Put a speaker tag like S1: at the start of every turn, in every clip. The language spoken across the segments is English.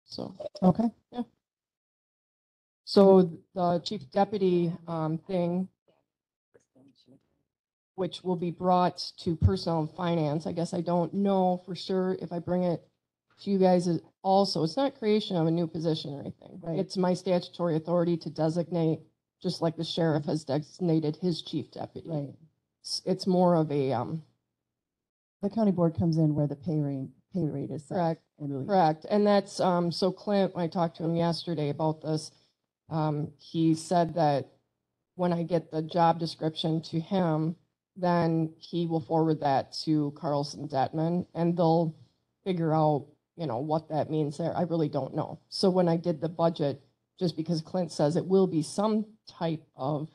S1: So,
S2: Okay.
S1: yeah. So the chief deputy thing, which will be brought to personnel and finance. I guess I don't know for sure if I bring it to you guys also. It's not creation of a new position or anything.
S2: Right.
S1: It's my statutory authority to designate, just like the sheriff has designated his chief deputy.
S2: Right.
S1: It's more of a
S2: The county board comes in where the pay rate is set.
S1: correct.
S2: Really.
S1: Correct. And that's so Clint, when I talked to him yesterday about this, he said that when I get the job description to him, then he will forward that to Carlson Detman, and they'll figure out, what that means there. I really don't know. So when I did the budget, just because Clint says it will be some type of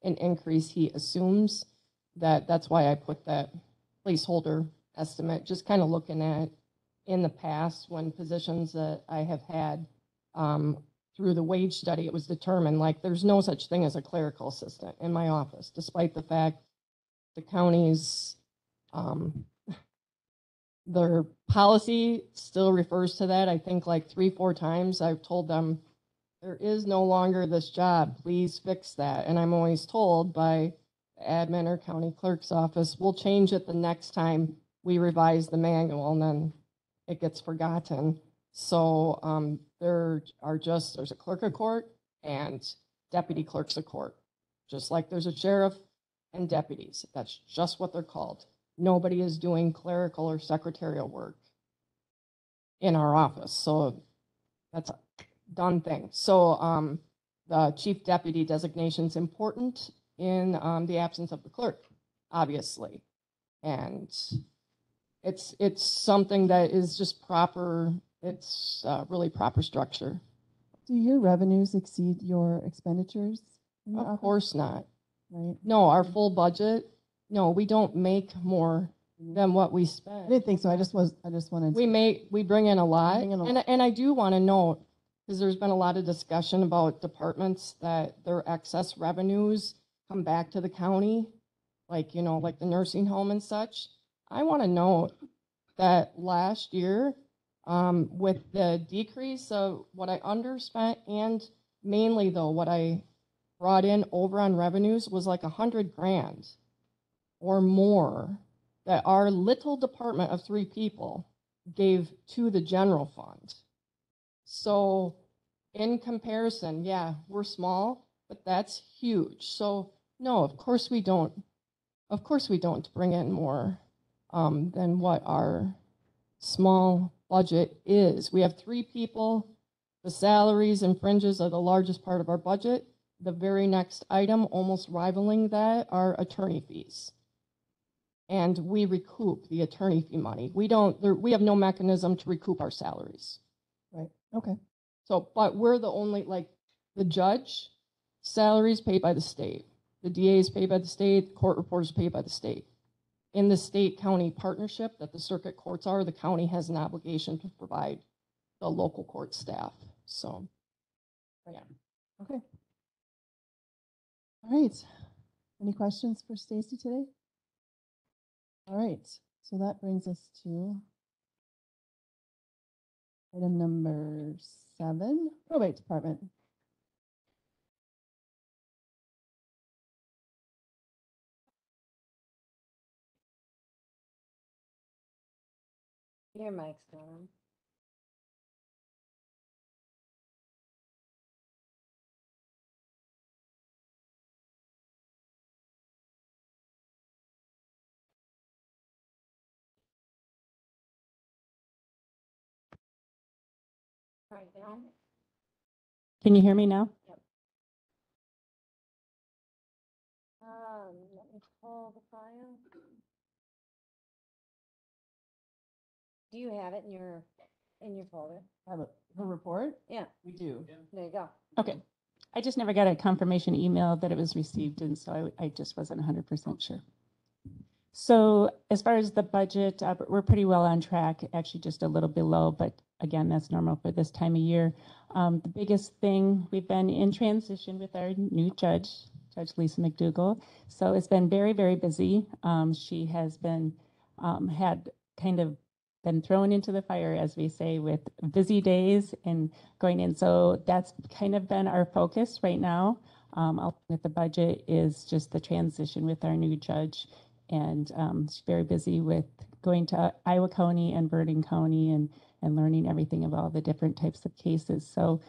S1: an increase, he assumes that's why I put that placeholder estimate, just kind of looking at in the past when positions that I have had, through the wage study, it was determined, like, there's no such thing as a clerical assistant in my office, despite the fact the county's, their policy still refers to that. I think like 3-4 times I've told them, there is no longer this job, please fix that. And I'm always told by the admin or county clerk's office, we'll change it the next time we revise the manual, and then it gets forgotten. So there's a clerk of court and deputy clerks of court, just like there's a sheriff and deputies. That's just what they're called. Nobody is doing clerical or secretarial work in our office. So that's a done thing. So the chief deputy designation is important in the absence of the clerk, obviously. And it's something that is just proper. It's really proper structure.
S2: Do your revenues exceed your expenditures?
S1: Of course not.
S2: Right.
S1: No, our full budget. No, we don't make more than what we
S2: I
S1: spend.
S2: didn't think so. I just wanted.
S1: We bring in a lot,
S2: Bring in a lot.
S1: and I do want to note, because there's been a lot of discussion about departments that their excess revenues come back to the county, like like the nursing home and such. I want to note that last year, with the decrease of what I underspent, and mainly though what I brought in over on revenues was like $100,000 or more that our little department of 3 people gave to the general fund. So in comparison, yeah, we're small, but that's huge. So no, of course we don't bring in more than what our small budget is. We have 3 people. The salaries and fringes are the largest part of our budget. The very next item, almost rivaling that, are attorney fees. And we recoup the attorney fee money. We have no mechanism to recoup our salaries.
S2: Right. Okay.
S1: So, but we're the only, like, the judge, salaries paid by the state. The DA is paid by the state, the court reporters paid by the state. In the state-county partnership that the circuit courts are, the county has an obligation to provide the local court staff. So, yeah.
S2: Okay. All right. Any questions for Stacy today? All right. So that brings us to item number 7, probate department.
S3: Your mic's on. Right now.
S4: Can you hear me now?
S3: Yep. Let me pull the file. Do you have it in your folder?
S2: Have her report?
S3: Yeah,
S2: We do.
S3: there you go.
S4: Okay. I just never got a confirmation email that it was received, and so I just wasn't 100% sure. So as far as the budget, we're pretty well on track, actually just a little below, but again, that's normal for this time of year. The biggest thing, we've been in transition with our new judge, Judge Lisa McDougall. So it's been very, very busy. She has been, had kind of been thrown into the fire, as we say, with busy days and going in. So that's kind of been our focus right now. With the budget is just the transition with our new judge, and she's very busy with going to Iowa County and Bergen County and learning everything of all the different types of cases. So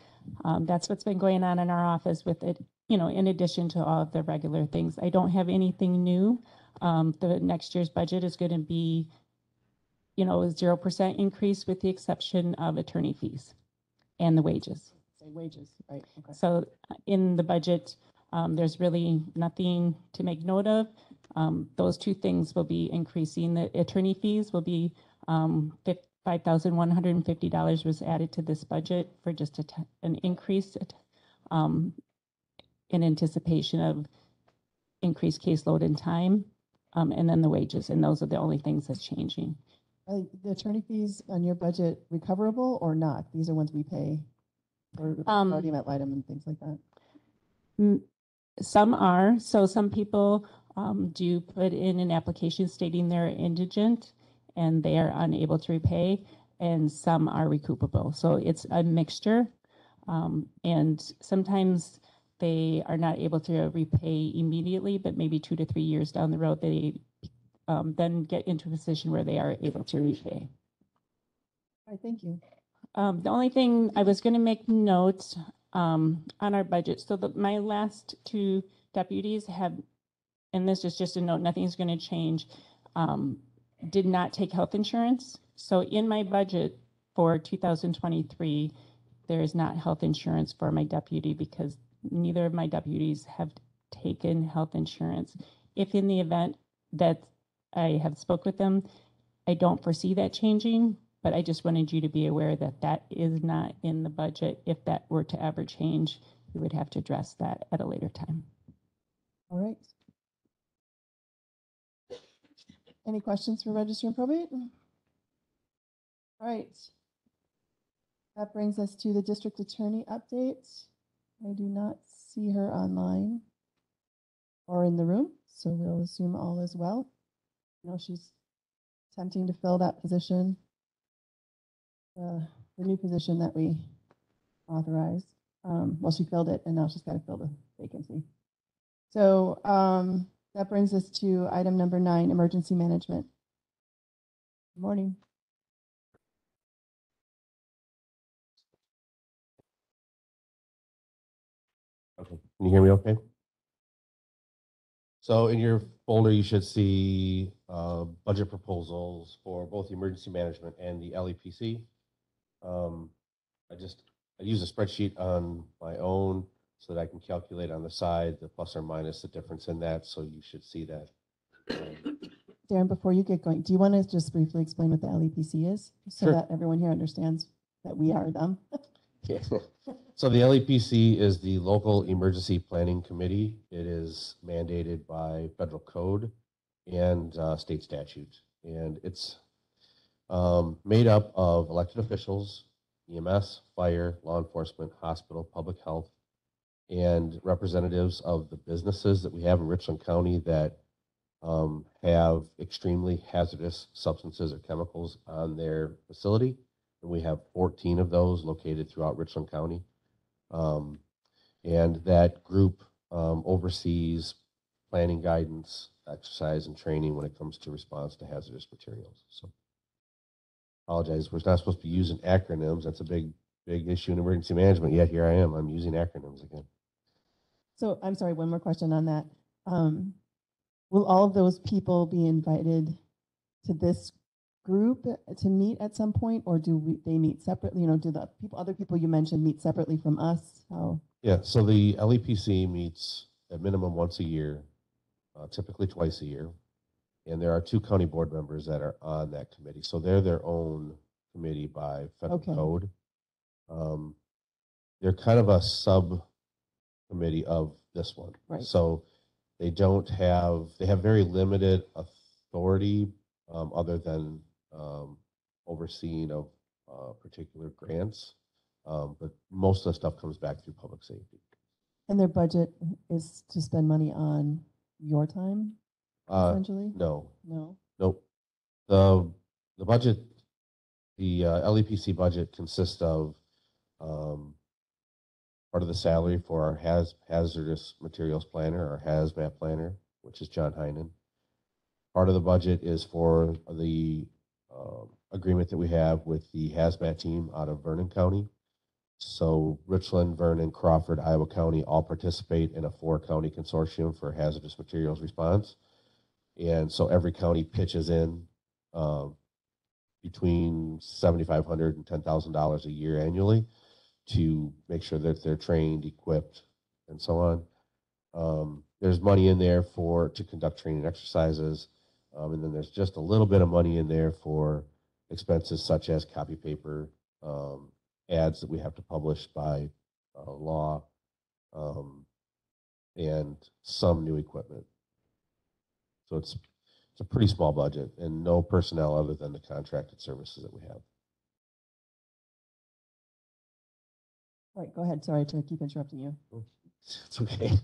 S4: that's what's been going on in our office with it, in addition to all of the regular things. I don't have anything new. The next year's budget is going to be, a 0% increase with the exception of attorney fees and the wages.
S2: Say wages, right? Okay.
S4: So in the budget, there's really nothing to make note of. Those two things will be increasing. The attorney fees will be $5,150 was added to this budget for just an increase in anticipation of increased caseload and time, and then the wages, and those are the only things that's changing.
S2: Are the attorney fees on your budget recoverable or not? These are ones we pay for guardian ad litem and things like that.
S4: Some are. So some people do put in an application stating they're indigent and they are unable to repay, and some are recoupable. So it's a mixture. And sometimes they are not able to repay immediately, but maybe 2 to 3 years down the road, they then get into a position where they are able to repay.
S2: All right, thank you.
S4: The only thing I was going to make notes on our budget. So my last two deputies have, and this is just a note, nothing's going to change, did not take health insurance. So in my budget for 2023, there is not health insurance for my deputy because neither of my deputies have taken health insurance. If in the event that I have spoke with them, I don't foresee that changing, but I just wanted you to be aware that that is not in the budget. If that were to ever change, we would have to address that at a later time.
S2: All right. Any questions for Register and Probate? All right. That brings us to the district attorney update. I do not see her online or in the room, so we'll assume all is well. She's attempting to fill that position, the new position that we authorized. Well, she filled it, and now she's got to fill the vacancy. So that brings us to item number 9, emergency management. Good morning.
S5: Okay, can you hear me okay? So in your folder, you should see budget proposals for both the emergency management and the LEPC. I use a spreadsheet on my own so that I can calculate on the side the plus or minus the difference in that. So you should see that.
S2: Darren, before you get going, do you want to just briefly explain what the LEPC is so
S5: Sure.
S2: that everyone here understands that we are them?
S5: Yeah. So the LEPC is the Local Emergency Planning Committee. It is mandated by federal code and state statute. And it's made up of elected officials, EMS, fire, law enforcement, hospital, public health, and representatives of the businesses that we have in Richland County that have extremely hazardous substances or chemicals on their facility. And we have 14 of those located throughout Richland County. And that group oversees planning guidance, exercise, and training when it comes to response to hazardous materials. So, apologize, we're not supposed to be using acronyms. That's a big issue in emergency management. Yet here I am. I'm using acronyms again.
S2: So I'm sorry, one more question on that. Will all of those people be invited to this group to meet at some point, or do they meet separately? Do the other people you mentioned meet separately from us? How?
S5: Yeah, so the LEPC meets at minimum once a year, typically twice a year. And there are 2 county board members that are on that committee. So they're their own committee by federal code. They're kind of a subcommittee of this one.
S2: Right.
S5: So they have very limited authority other than overseeing of particular grants. But most of the stuff comes back through public safety.
S2: And their budget is to spend money on your time, essentially?
S5: No.
S2: No.
S5: Nope. The budget The LEPC budget consists of part of the salary for our hazardous materials planner, our hazmat planner, which is John Heinen. Part of the budget is for the agreement that we have with the hazmat team out of Vernon County. So Richland, Vernon, Crawford, Iowa County all participate in a 4-county consortium for hazardous materials response. And so every county pitches in between $7,500 and $10,000 a year annually to make sure that they're trained, equipped, and so on. There's money in there to conduct training exercises. And then there's just a little bit of money in there for expenses such as copy paper, ads that we have to publish by law, and some new equipment. So it's a pretty small budget and no personnel other than the contracted services that we have.
S2: All right, go ahead. Sorry to keep interrupting you.
S5: It's okay.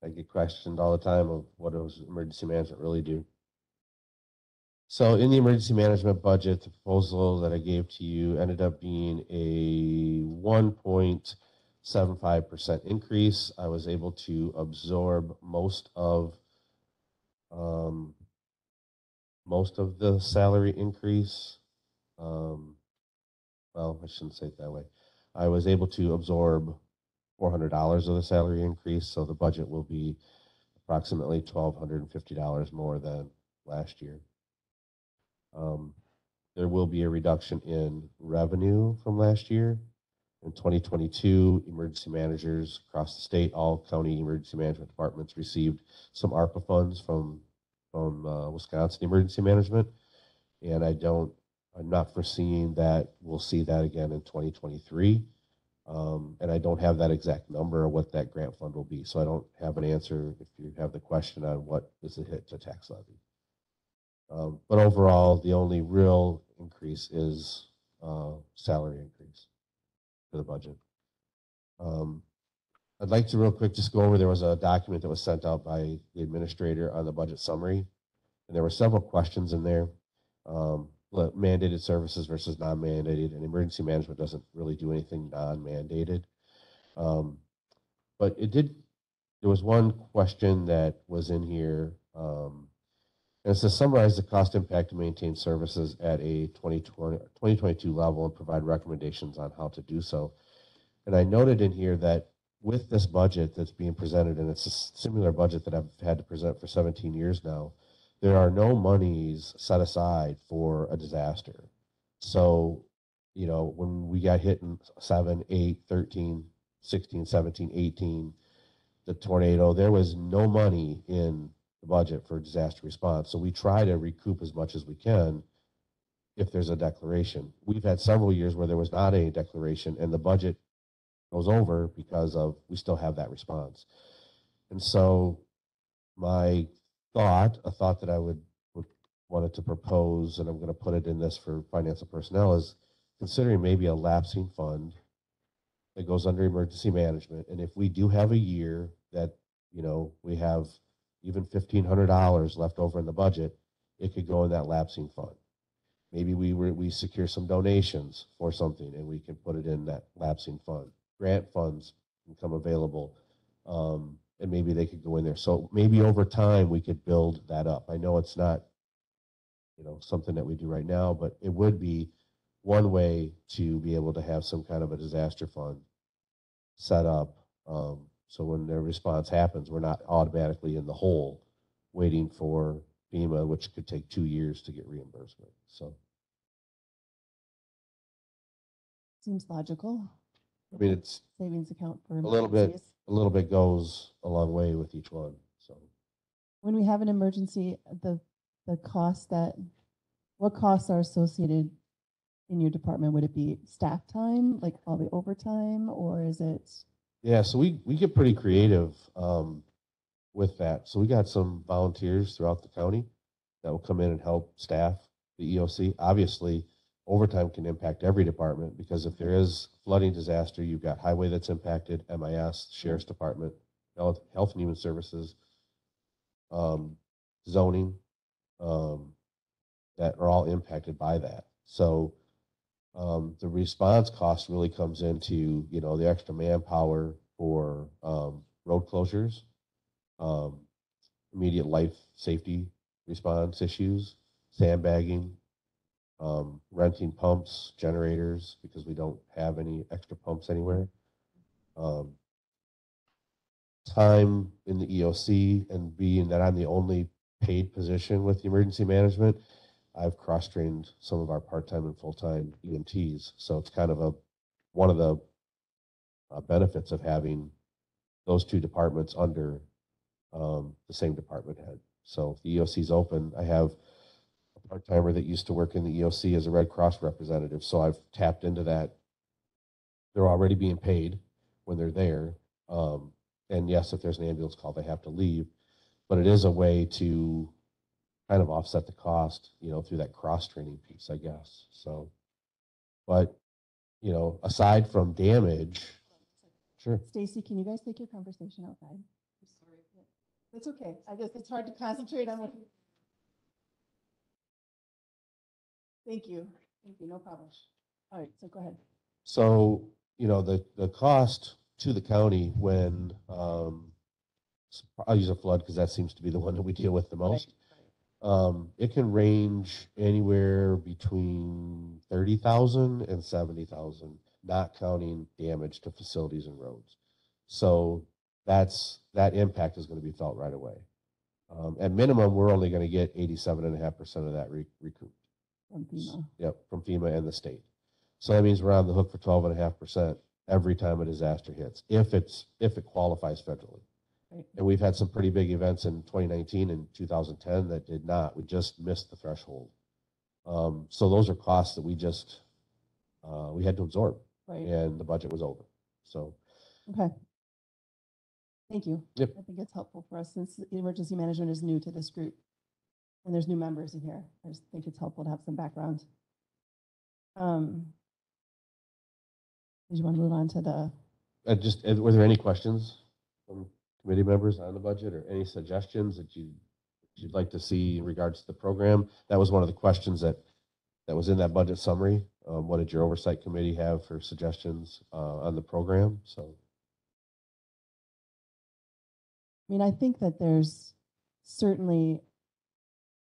S5: I get questioned all the time of what does emergency management really do. So in the emergency management budget, the proposal that I gave to you ended up being a 1.75% increase. I was able to absorb most of the salary increase. Well, I shouldn't say it that way. I was able to absorb $400 of the salary increase, so the budget will be approximately $1,250 more than last year. There will be a reduction in revenue from last year. In 2022, emergency managers across the state, all county emergency management departments received some ARPA funds from Wisconsin Emergency Management, and I'm not foreseeing that we'll see that again in 2023. And I don't have that exact number of what that grant fund will be, so I don't have an answer if you have the question on what is the hit to tax levy. But overall, the only real increase is salary increase for the budget. I'd like to real quick just go over, there was a document that was sent out by the administrator on the budget summary, and there were several questions in there. Mandated services versus non-mandated, and emergency management doesn't really do anything non-mandated. But there was one question that was in here, and it says summarize the cost impact to maintain services at a 2022 level and provide recommendations on how to do so. And I noted in here that with this budget that's being presented, and it's a similar budget that I've had to present for 17 years now, there are no monies set aside for a disaster. So, when we got hit in 7, 8, 13, 16, 17, 18, the tornado, there was no money in the budget for disaster response. So we try to recoup as much as we can if there's a declaration. We've had several years where there was not a declaration and the budget goes over because we still have that response. And so a thought that I would wanted to propose, and I'm going to put it in this for finance and personnel, is considering maybe a lapsing fund that goes under emergency management. And if we do have a year that, we have even $1,500 left over in the budget, it could go in that lapsing fund. Maybe we secure some donations for something and we can put it in that lapsing fund. Grant funds become available, and maybe they could go in there. So maybe over time we could build that up. I know it's not, something that we do right now, but it would be one way to be able to have some kind of a disaster fund set up. So when their response happens, we're not automatically in the hole waiting for FEMA, which could take 2 years to get reimbursement. So,
S2: Seems logical.
S5: I mean, it's
S2: Savings account for
S5: a little bit
S2: emergencies.
S5: Goes a long way with each one. So
S2: When we have an emergency, what costs are associated in your department? Would it be staff time, like all the overtime, or is it?
S5: yeah, so we get pretty creative with that. So we got some volunteers throughout the county that will come in and help staff the EOC. Obviously, overtime can impact every department because if there is flooding disaster, you've got highway that's impacted, MIS, Sheriff's Department, Health and Human Services, zoning, that are all impacted by that. So the response cost really comes into, you know, the extra manpower for road closures, immediate life safety response issues, sandbagging, renting pumps, generators, because we don't have any extra pumps anywhere. Time in the EOC, and being that I'm the only paid position with the emergency management, I've cross-trained some of our part-time and full-time EMTs. So it's kind of one of the benefits of having those two departments under the same department head. So if the EOC is open, I have a part-timer that used to work in the EOC as a Red Cross representative. So I've tapped into that. They're already being paid when they're there. And yes, if there's an ambulance call, they have to leave. But it is a way to kind of offset the cost, you know, through that cross-training piece, I guess. So, but, you know, aside from damage, sure.
S2: Stacy, can you guys take your conversation outside? I'm sorry. It's okay. It's hard to concentrate on what. Thank you. Thank you. No problem. All right. So go ahead.
S5: So, you know, the cost to the county when, I'll use a flood because that seems to be the one that we deal with the most. It can range anywhere between 30,000 and 70,000, not counting damage to facilities and roads. So that impact is going to be felt right away. At minimum, we're only going to get 87.5% of that recouped.
S2: From FEMA.
S5: Yep, from FEMA and the state. So that means we're on the hook for 12.5% every time a disaster hits, if it qualifies federally.
S2: Right.
S5: And we've had some pretty big events in 2019 and 2010 that did not. We just missed the threshold. So those are costs that we just we had to absorb,
S2: Right.
S5: and the budget was over. So
S2: Okay. Thank you.
S5: Yep.
S2: I think it's helpful for us since emergency management is new to this group and there's new members in here. I just think it's helpful to have some background. Did you want to move on to the?
S5: Were there any questions from committee members on the budget, or any suggestions that you'd like to see in regards to the program? That was one of the questions that was in that budget summary. What did your oversight committee have for suggestions on the program? So,
S2: I mean, I think that there's certainly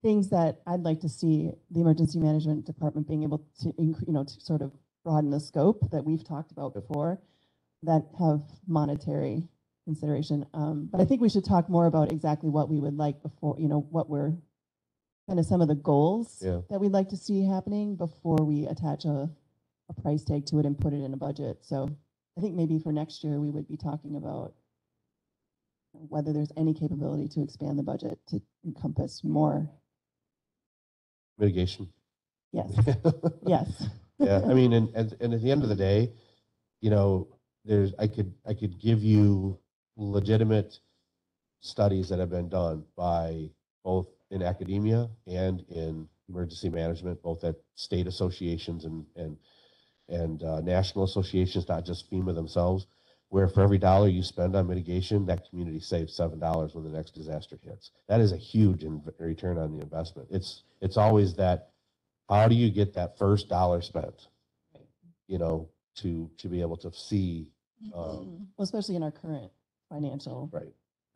S2: things that I'd like to see the emergency management department being able to, to sort of broaden the scope that we've talked about before that have monetary consideration. But I think we should talk more about exactly what we would like before, what we're kind of some of the goals that we'd like to see happening before we attach a price tag to it and put it in a budget. So I think maybe for next year, we would be talking about whether there's any capability to expand the budget to encompass more.
S5: Mitigation.
S2: Yes. Yes.
S5: Yeah. I mean, and at the end of the day, I could give you legitimate studies that have been done by both in academia and in emergency management, both at state associations and national associations, not just FEMA themselves, where for every dollar you spend on mitigation, that community saves $7 when the next disaster hits. That is a huge return on the investment. It's always that, how do you get that first dollar spent, to be able to see.
S2: Well, especially in our current financial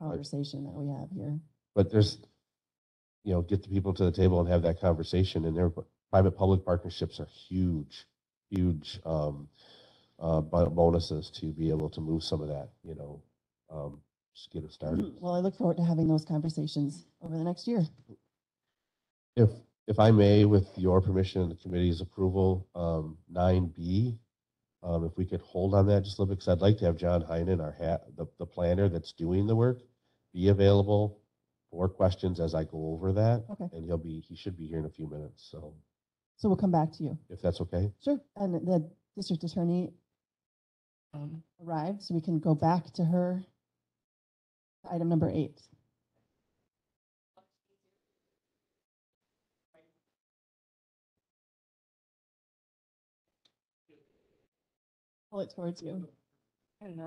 S2: conversation that we have here.
S5: But there's, get the people to the table and have that conversation, and their private-public partnerships are huge bonuses to be able to move some of that, just get it started.
S2: Well, I look forward to having those conversations over the next year.
S5: If I may, with your permission and the committee's approval, 9B, if we could hold on that just a little bit, because I'd like to have John Heinen, the planner that's doing the work, be available for questions as I go over that.
S2: Okay.
S5: And he should be here in a few minutes. So
S2: we'll come back to you.
S5: If that's okay.
S2: Sure. And the district attorney arrived, so we can go back to her. Item number 8. Pull it towards you.
S1: And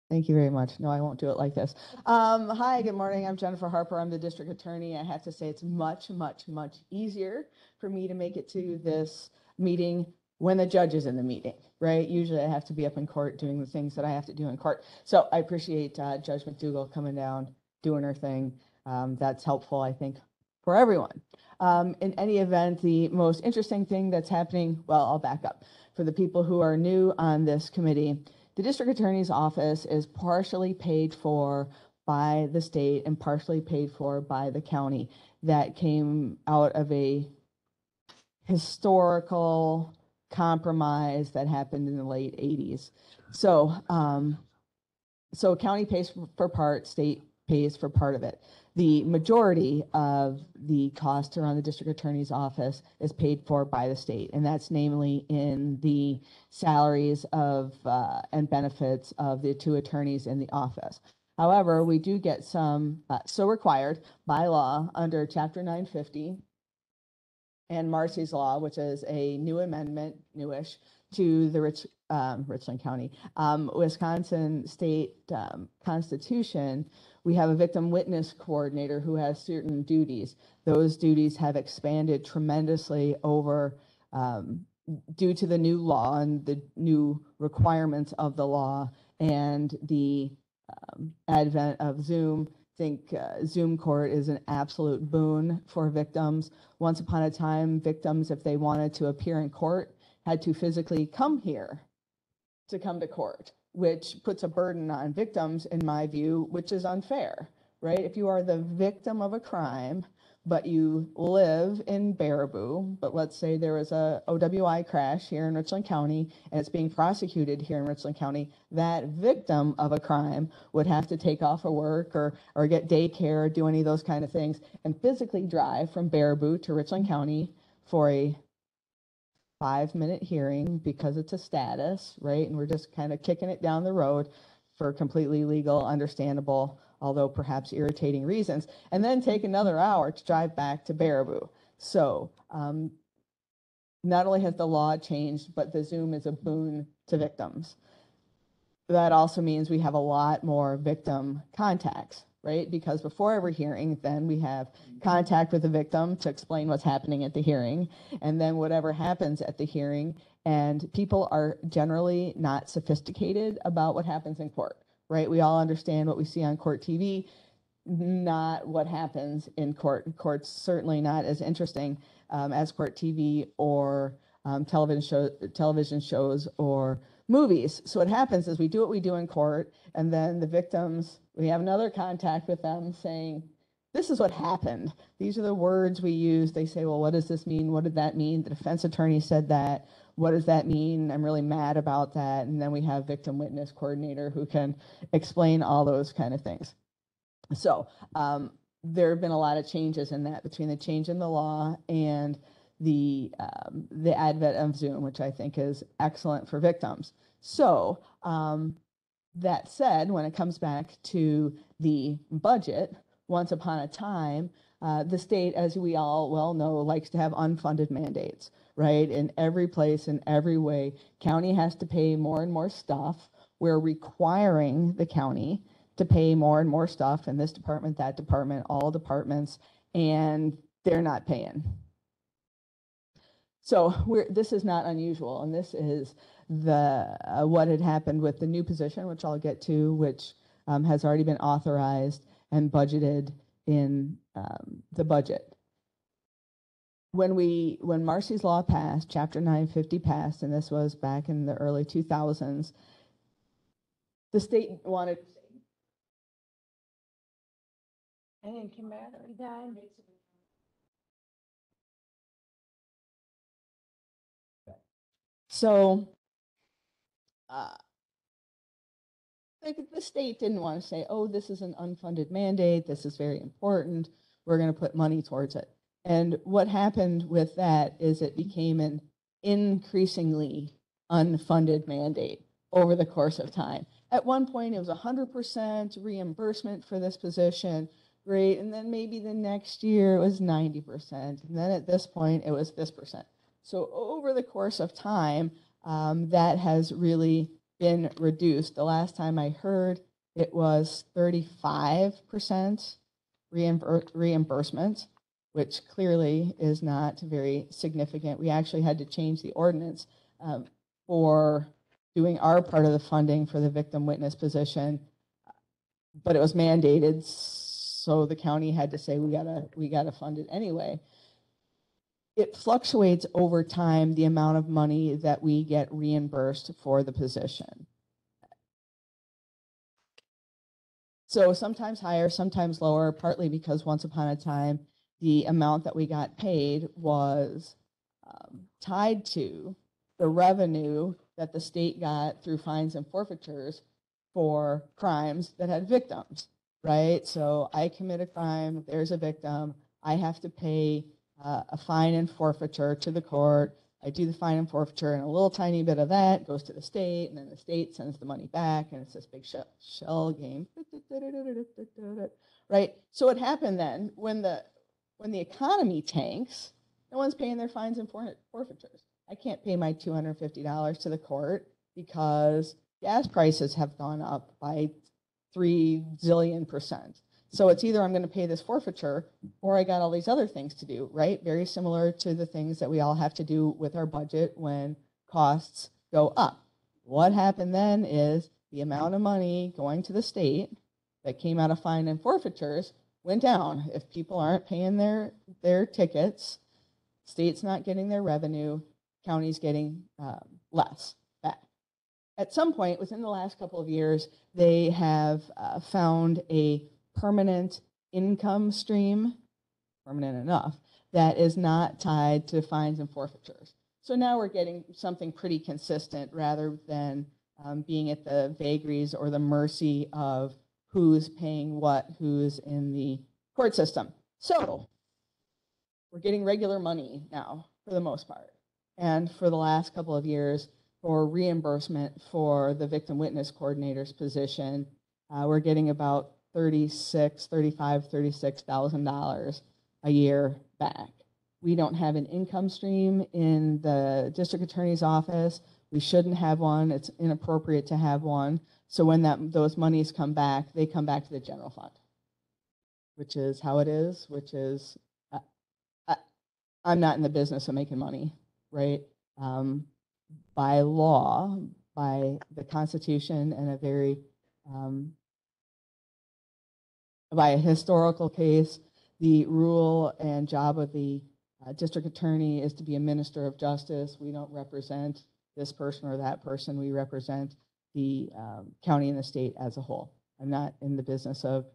S6: Thank you very much. No, I won't do it like this. Hi, good morning. I'm Jennifer Harper. I'm the district attorney. I have to say it's much, much, much easier for me to make it to this meeting when the judge is in the meeting, right? Usually I have to be up in court doing the things that I have to do in court. So I appreciate Judge McDougall coming down, doing her thing. That's helpful, I think, for everyone. In any event, the most interesting thing that's happening, well, I'll back up. For the people who are new on this committee, the district attorney's office is partially paid for by the state and partially paid for by the county. That came out of a historical compromise that happened in the late 80s. So, so county pays for part, state pays for part of it. The majority of the cost to run the district attorney's office is paid for by the state, and that's namely in the salaries of and benefits of the two attorneys in the office. However, we do get some, so required by law under Chapter 950 and Marcy's Law, which is a new amendment, newish, to the Richland County, Wisconsin State Constitution. We have a victim witness coordinator who has certain duties. Those duties have expanded tremendously over due to the new law and the new requirements of the law and the advent of Zoom. I think Zoom court is an absolute boon for victims. Once upon a time, victims, if they wanted to appear in court, had to physically come here to come to court, which puts a burden on victims, in my view, which is unfair, right? If you are the victim of a crime, but you live in Baraboo, but let's say there was a OWI crash here in Richland County and it's being prosecuted here in Richland County, that victim of a crime would have to take off of work or get daycare or do any of those kind of things and physically drive from Baraboo to Richland County for a 5-minute hearing because it's a status, right? And we're just kind of kicking it down the road for completely legal, understandable, although perhaps irritating reasons, and then take another hour to drive back to Baraboo. So not only has the law changed, but the Zoom is a boon to victims. That also means we have a lot more victim contacts, right? Because before every hearing, then we have contact with the victim to explain what's happening at the hearing, and then whatever happens at the hearing. And people are generally not sophisticated about what happens in court, right? We all understand what we see on court TV, not what happens in court. Court's certainly not as interesting as court TV or television shows or movies. So what happens is we do what we do in court, and then the victims, we have another contact with them saying, this is what happened. These are the words we use. They say, well, what does this mean? What did that mean? The defense attorney said that. What does that mean? I'm really mad about that. And then we have victim witness coordinator who can explain all those kind of things. So there have been a lot of changes in that between the change in the law and the advent of Zoom, which I think is excellent for victims. So that said, when it comes back to the budget, once upon a time, the state, as we all well know, likes to have unfunded mandates, right? In every place, in every way, county has to pay more and more stuff. We're requiring the county to pay more and more stuff in this department, that department, all departments, and they're not paying. So this is not unusual, and this is what had happened with the new position, which I'll get to, which has already been authorized and budgeted in the budget. When Marcy's Law passed, Chapter 950 passed, and this was back in the early 2000s, the state wanted.
S3: I think your battery died.
S6: So the state didn't want to say, oh, this is an unfunded mandate. This is very important. We're going to put money towards it. And what happened with that is it became an increasingly unfunded mandate over the course of time. At one point, it was 100% reimbursement for this position. Great. And then maybe the next year it was 90%. And then at this point, it was this percent. So over the course of time, that has really been reduced. The last time I heard, it was 35% reimbursement, which clearly is not very significant. We actually had to change the ordinance for doing our part of the funding for the victim witness position, but it was mandated, so the county had to say we gotta fund it anyway. It fluctuates over time, the amount of money that we get reimbursed for the position. So sometimes higher, sometimes lower, partly because once upon a time, the amount that we got paid was tied to the revenue that the state got through fines and forfeitures for crimes that had victims, right? So I commit a crime, there's a victim, I have to pay a fine and forfeiture to the court. I do the fine and forfeiture, and a little tiny bit of that goes to the state, and then the state sends the money back, and it's this big shell game, right? So what happened then, when the economy tanks, no one's paying their fines and forfeitures. I can't pay my $250 to the court because gas prices have gone up by 3 zillion%. So it's either I'm going to pay this forfeiture or I got all these other things to do, right? Very similar to the things that we all have to do with our budget when costs go up. What happened then is the amount of money going to the state that came out of fine and forfeitures went down. If people aren't paying their tickets, state's not getting their revenue, county's getting less back. At some point within the last couple of years, they have found a permanent income stream, permanent enough, that is not tied to fines and forfeitures. So now we're getting something pretty consistent rather than being at the vagaries or the mercy of who's paying what, who's in the court system. So we're getting regular money now for the most part. And for the last couple of years, for reimbursement for the victim witness coordinator's position, we're getting about $36,000 a year back. We don't have an income stream in the district attorney's office. We shouldn't have one. It's inappropriate to have one. So when those monies come back, they come back to the general fund, which is how it is, which is, I'm not in the business of making money, right? By law, by the Constitution, and by a historical case, the rule and job of the district attorney is to be a minister of justice. We don't represent this person or that person. We represent the county and the state as a whole. I'm not in the business of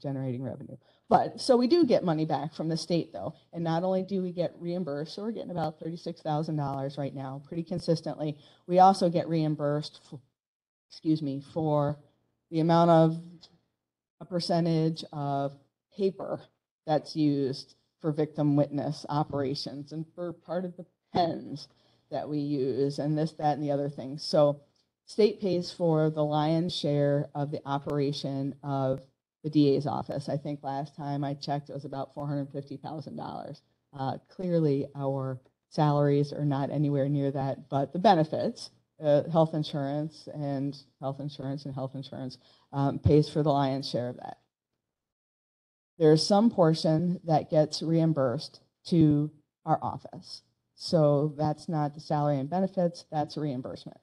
S6: generating revenue. But so we do get money back from the state, though. And not only do we get reimbursed, so we're getting about $36,000 right now, pretty consistently. We also get reimbursed, for the amount of a percentage of paper that's used for victim witness operations and for part of the pens that we use and this, that, and the other things. So state pays for the lion's share of the operation of the DA's office. I think last time I checked, it was about $450,000. Clearly, our salaries are not anywhere near that, but the benefits, health insurance pays for the lion's share of that. There's some portion that gets reimbursed to our office. So that's not the salary and benefits, that's a reimbursement.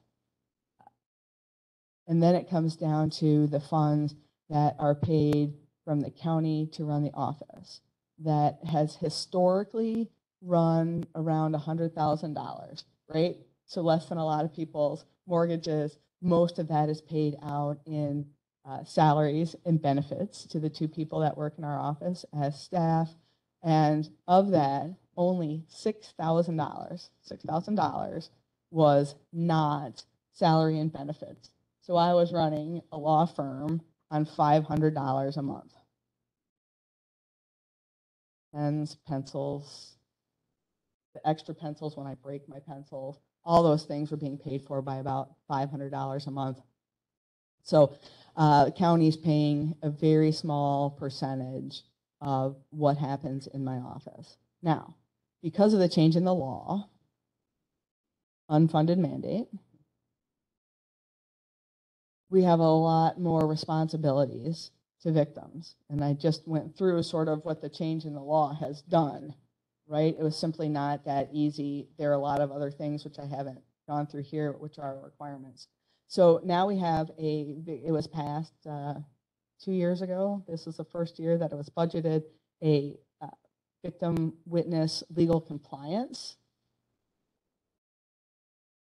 S6: And then it comes down to the funds that are paid from the county to run the office. That has historically run around $100,000, right? So less than a lot of people's mortgages. Most of that is paid out in salaries and benefits to the 2 people that work in our office as staff. And of that, only $6,000 was not salary and benefits. So I was running a law firm on $500 a month. Pens, pencils, the extra pencils when I break my pencils, all those things were being paid for by about $500 a month. So the county's paying a very small percentage of what happens in my office. Now, because of the change in the law, unfunded mandate, we have a lot more responsibilities to victims. And I just went through sort of what the change in the law has done, right? It was simply not that easy. There are a lot of other things which I haven't gone through here, which are requirements. So now we have it was passed 2 years ago. This is the first year that it was budgeted, a victim witness legal compliance,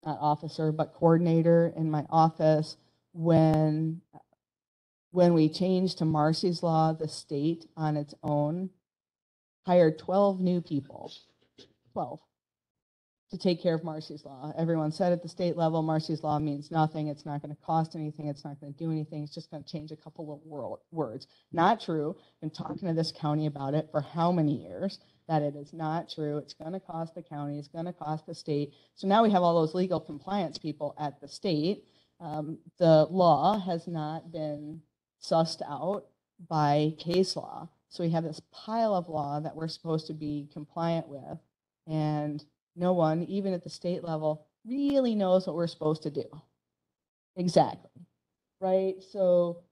S6: not officer, but coordinator in my office. When we changed to Marcy's Law, the state on its own hired 12 new people, 12, to take care of Marcy's Law. Everyone said at the state level, Marcy's Law means nothing. It's not going to cost anything. It's not going to do anything. It's just going to change a couple of words. Not true. Been talking to this county about it for how many years, that it is not true. It's going to cost the county. It's going to cost the state. So now we have all those legal compliance people at the state. The law has not been sussed out by case law. So we have this pile of law that we're supposed to be compliant with, and no one, even at the state level, really knows what we're supposed to do. Exactly, right? So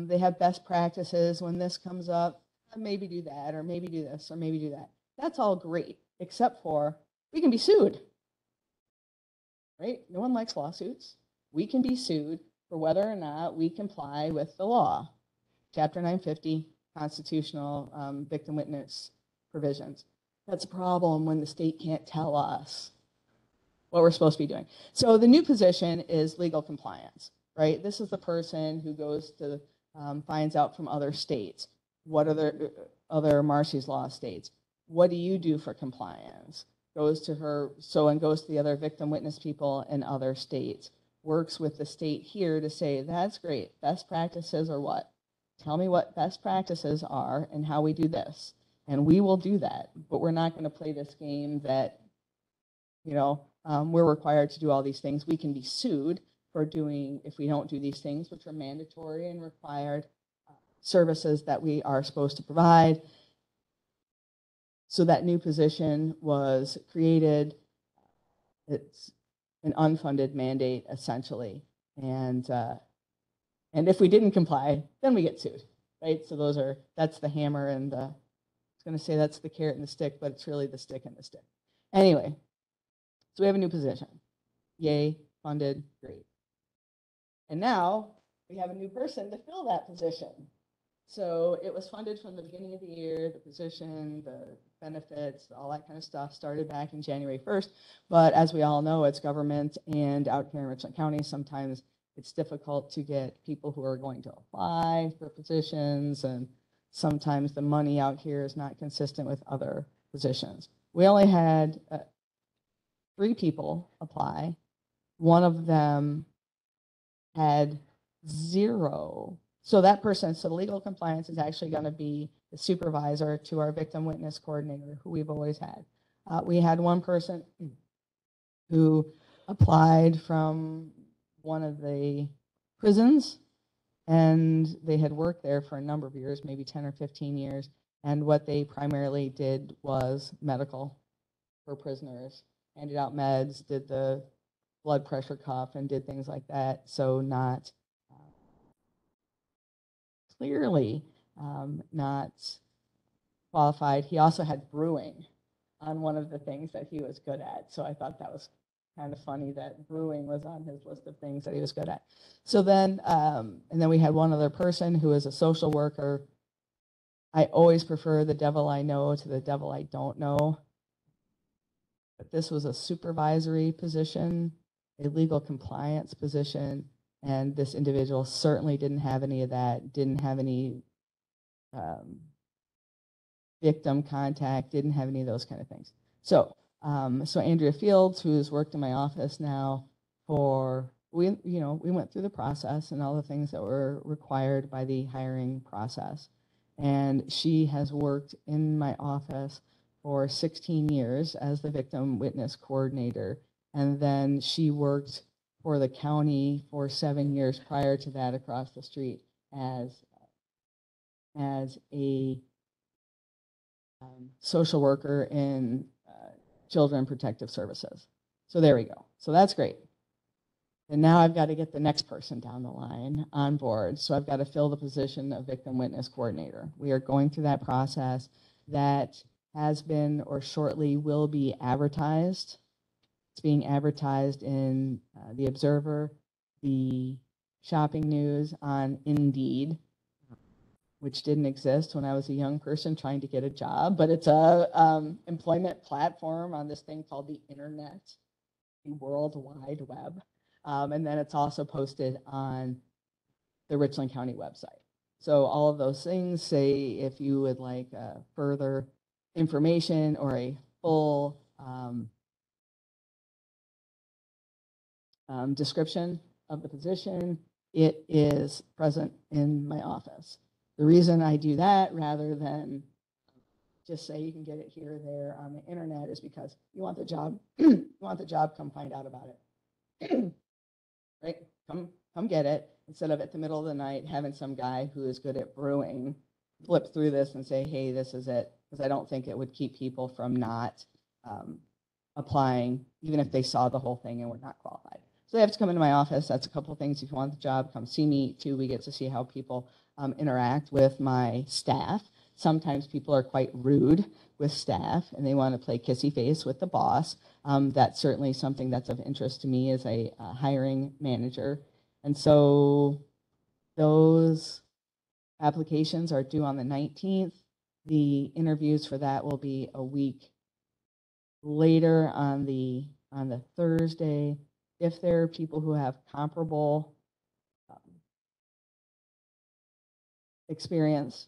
S6: they have best practices. When this comes up, maybe do that, or maybe do this, or maybe do that. That's all great, except for we can be sued, right? No one likes lawsuits. We can be sued for whether or not we comply with the law. Chapter 950, constitutional victim witness provisions. That's a problem when the state can't tell us what we're supposed to be doing. So the new position is legal compliance, right? This is the person who goes to, finds out from other states. What are other Marcy's Law states? What do you do for compliance? Goes to her, and goes to the other victim witness people in other states. Works with the state here to say, that's great. Best practices are what? Tell me what best practices are and how we do this. And we will do that, but we're not going to play this game that, we're required to do all these things. We can be sued for doing, if we don't do these things, which are mandatory and required services that we are supposed to provide. So that new position was created. It's an unfunded mandate, essentially. And if we didn't comply, then we get sued, right? So that's the hammer and the, I was going to say that's the carrot and the stick, but it's really the stick and the stick. Anyway, so we have a new position. Yay, funded, great. And now we have a new person to fill that position. So it was funded from the beginning of the year, the position, the benefits, all that kind of stuff started back in January 1st. But as we all know, it's government, and out here in Richland County, sometimes it's difficult to get people who are going to apply for positions, and sometimes the money out here is not consistent with other positions. We only had 3 people apply. One of them had 0. So that person, so legal compliance is actually going to be the supervisor to our victim witness coordinator, who we've always had. We had one person who applied from one of the prisons, and they had worked there for a number of years, maybe 10 or 15 years. And what they primarily did was medical for prisoners, handed out meds, did the blood pressure cuff, and did things like that. So not clearly not qualified. He also had brewing on one of the things that he was good at. So I thought that was kind of funny that brewing was on his list of things that he was good at. So then, and then we had one other person who is a social worker. I always prefer the devil I know to the devil I don't know. But this was a supervisory position, a legal compliance position, and this individual certainly didn't have any of that, didn't have any victim contact, didn't have any of those kind of things. So, so Andrea Fields, who's worked in my office now we went through the process and all the things that were required by the hiring process. And she has worked in my office for 16 years as the victim witness coordinator. And then she worked for the county for 7 years prior to that across the street as a social worker in Children Protective Services. So there we go. So that's great. And now I've got to get the next person down the line on board. So I've got to fill the position of victim witness coordinator. We are going through that process. That has been or shortly will be advertised. It's being advertised in the Observer, the Shopping News, on Indeed, which didn't exist when I was a young person trying to get a job, but it's a employment platform on this thing called the Internet, the World Wide Web. And then it's also posted on the Richland County website. So all of those things say if you would like further information or a full description of the position, it is present in my office. The reason I do that rather than just say you can get it here or there on the internet is because you want the job, come find out about it. Right? Come get it, instead of at the middle of the night having some guy who is good at brewing flip through this and say, hey, this is it, because I don't think it would keep people from not applying, even if they saw the whole thing and were not qualified. So they have to come into my office. That's a couple of things. If you want the job, come see me too. We get to see how people interact with my staff. Sometimes people are quite rude with staff and they want to play kissy face with the boss. That's certainly something that's of interest to me as a hiring manager. And so those applications are due on the 19th. The interviews for that will be a week later on the Thursday. If there are people who have comparable experience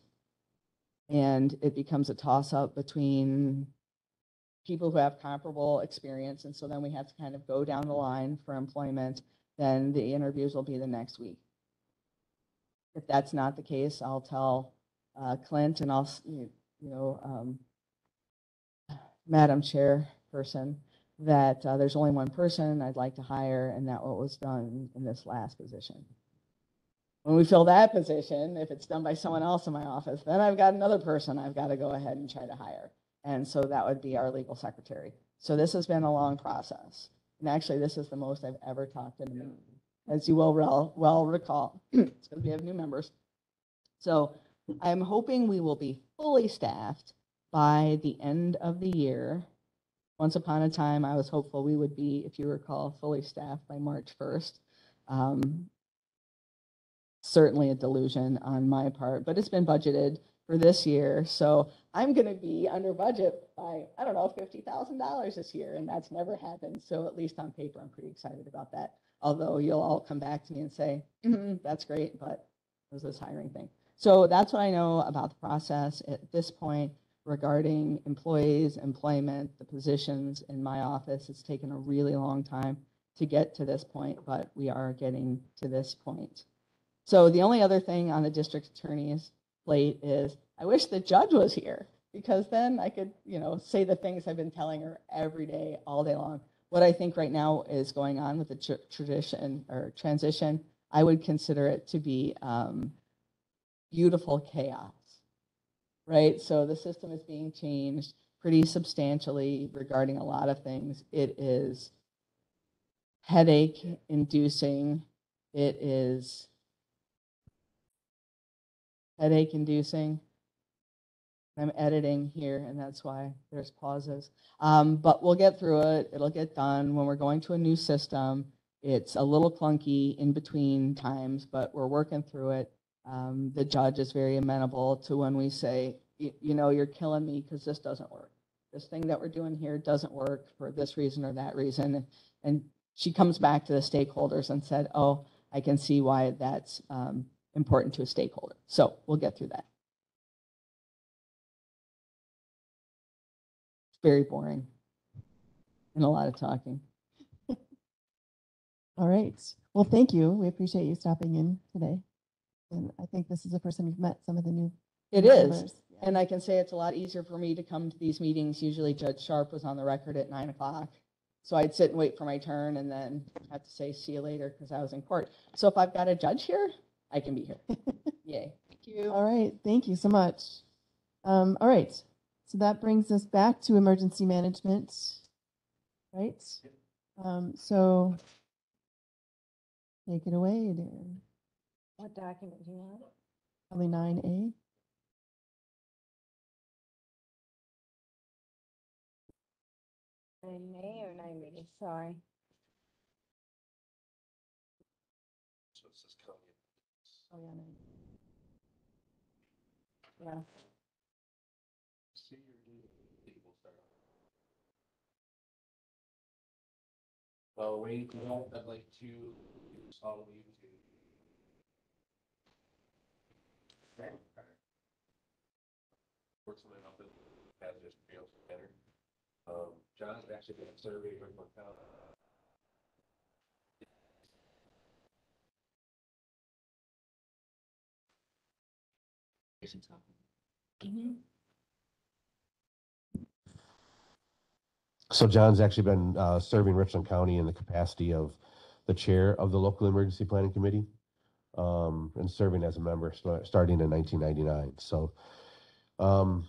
S6: and it becomes a toss-up between people who have comparable experience, and so then we have to kind of go down the line for employment, then the interviews will be the next week. If that's not the case, I'll tell Clint and I'll, Madam Chairperson, that there's only one person I'd like to hire, and that what was done in this last position. When we fill that position, if it's done by someone else in my office, then I've got another person I've got to go ahead and try to hire. And so that would be our legal secretary. So this has been a long process. And actually, this is the most I've ever talked in a meeting, as you will well recall. It's because we have new members. So I'm hoping we will be fully staffed by the end of the year. Once upon a time, I was hopeful we would be, if you recall, fully staffed by March 1st. Certainly a delusion on my part, but it's been budgeted for this year. So I'm going to be under budget by, I don't know, $50,000 this year, and that's never happened. So at least on paper, I'm pretty excited about that. Although you'll all come back to me and say, that's great, but there's this hiring thing. So that's what I know about the process at this point regarding employees, employment, the positions in my office. It's taken a really long time to get to this point, but we are getting to this point. So the only other thing on the district attorney's plate is I wish the judge was here, because then I could, say the things I've been telling her every day, all day long. What I think right now is going on with the transition, I would consider it to be beautiful chaos, right? So the system is being changed pretty substantially regarding a lot of things. It is headache inducing. It is headache inducing. I'm editing here, and that's why there's pauses. But we'll get through it. It'll get done. When we're going to a new system, it's a little clunky in between times, but we're working through it. The judge is very amenable to when we say, you're killing me because this doesn't work. This thing that we're doing here doesn't work for this reason or that reason. And she comes back to the stakeholders and said, oh, I can see why that's important to a stakeholder. So we'll get through that. Very boring and a lot of talking.
S2: All right. Well, thank you. We appreciate you stopping in today. And I think this is the first time you've met some of the new members.
S6: Is. And I can say it's a lot easier for me to come to these meetings. Usually Judge Sharp was on the record at 9 o'clock. So I'd sit and wait for my turn and then have to say, see you later, because I was in court. So if I've got a judge here, I can be here. Yay. Thank you.
S2: All right. Thank you so much. All right. So that brings us back to emergency management, right? So Take it away, Darren.
S3: What document do you want?
S2: Probably 9A.
S3: Nine A or 9B, sorry.
S2: Oh, yeah, 9A.
S3: Yeah.
S5: Well, wait, I'd like to follow you to. Fortunately enough, it has just failed better. John's actually been surveying Richland County. So John's actually been serving Richland County in the capacity of the chair of the local emergency planning committee, and serving as a member starting in 1999. So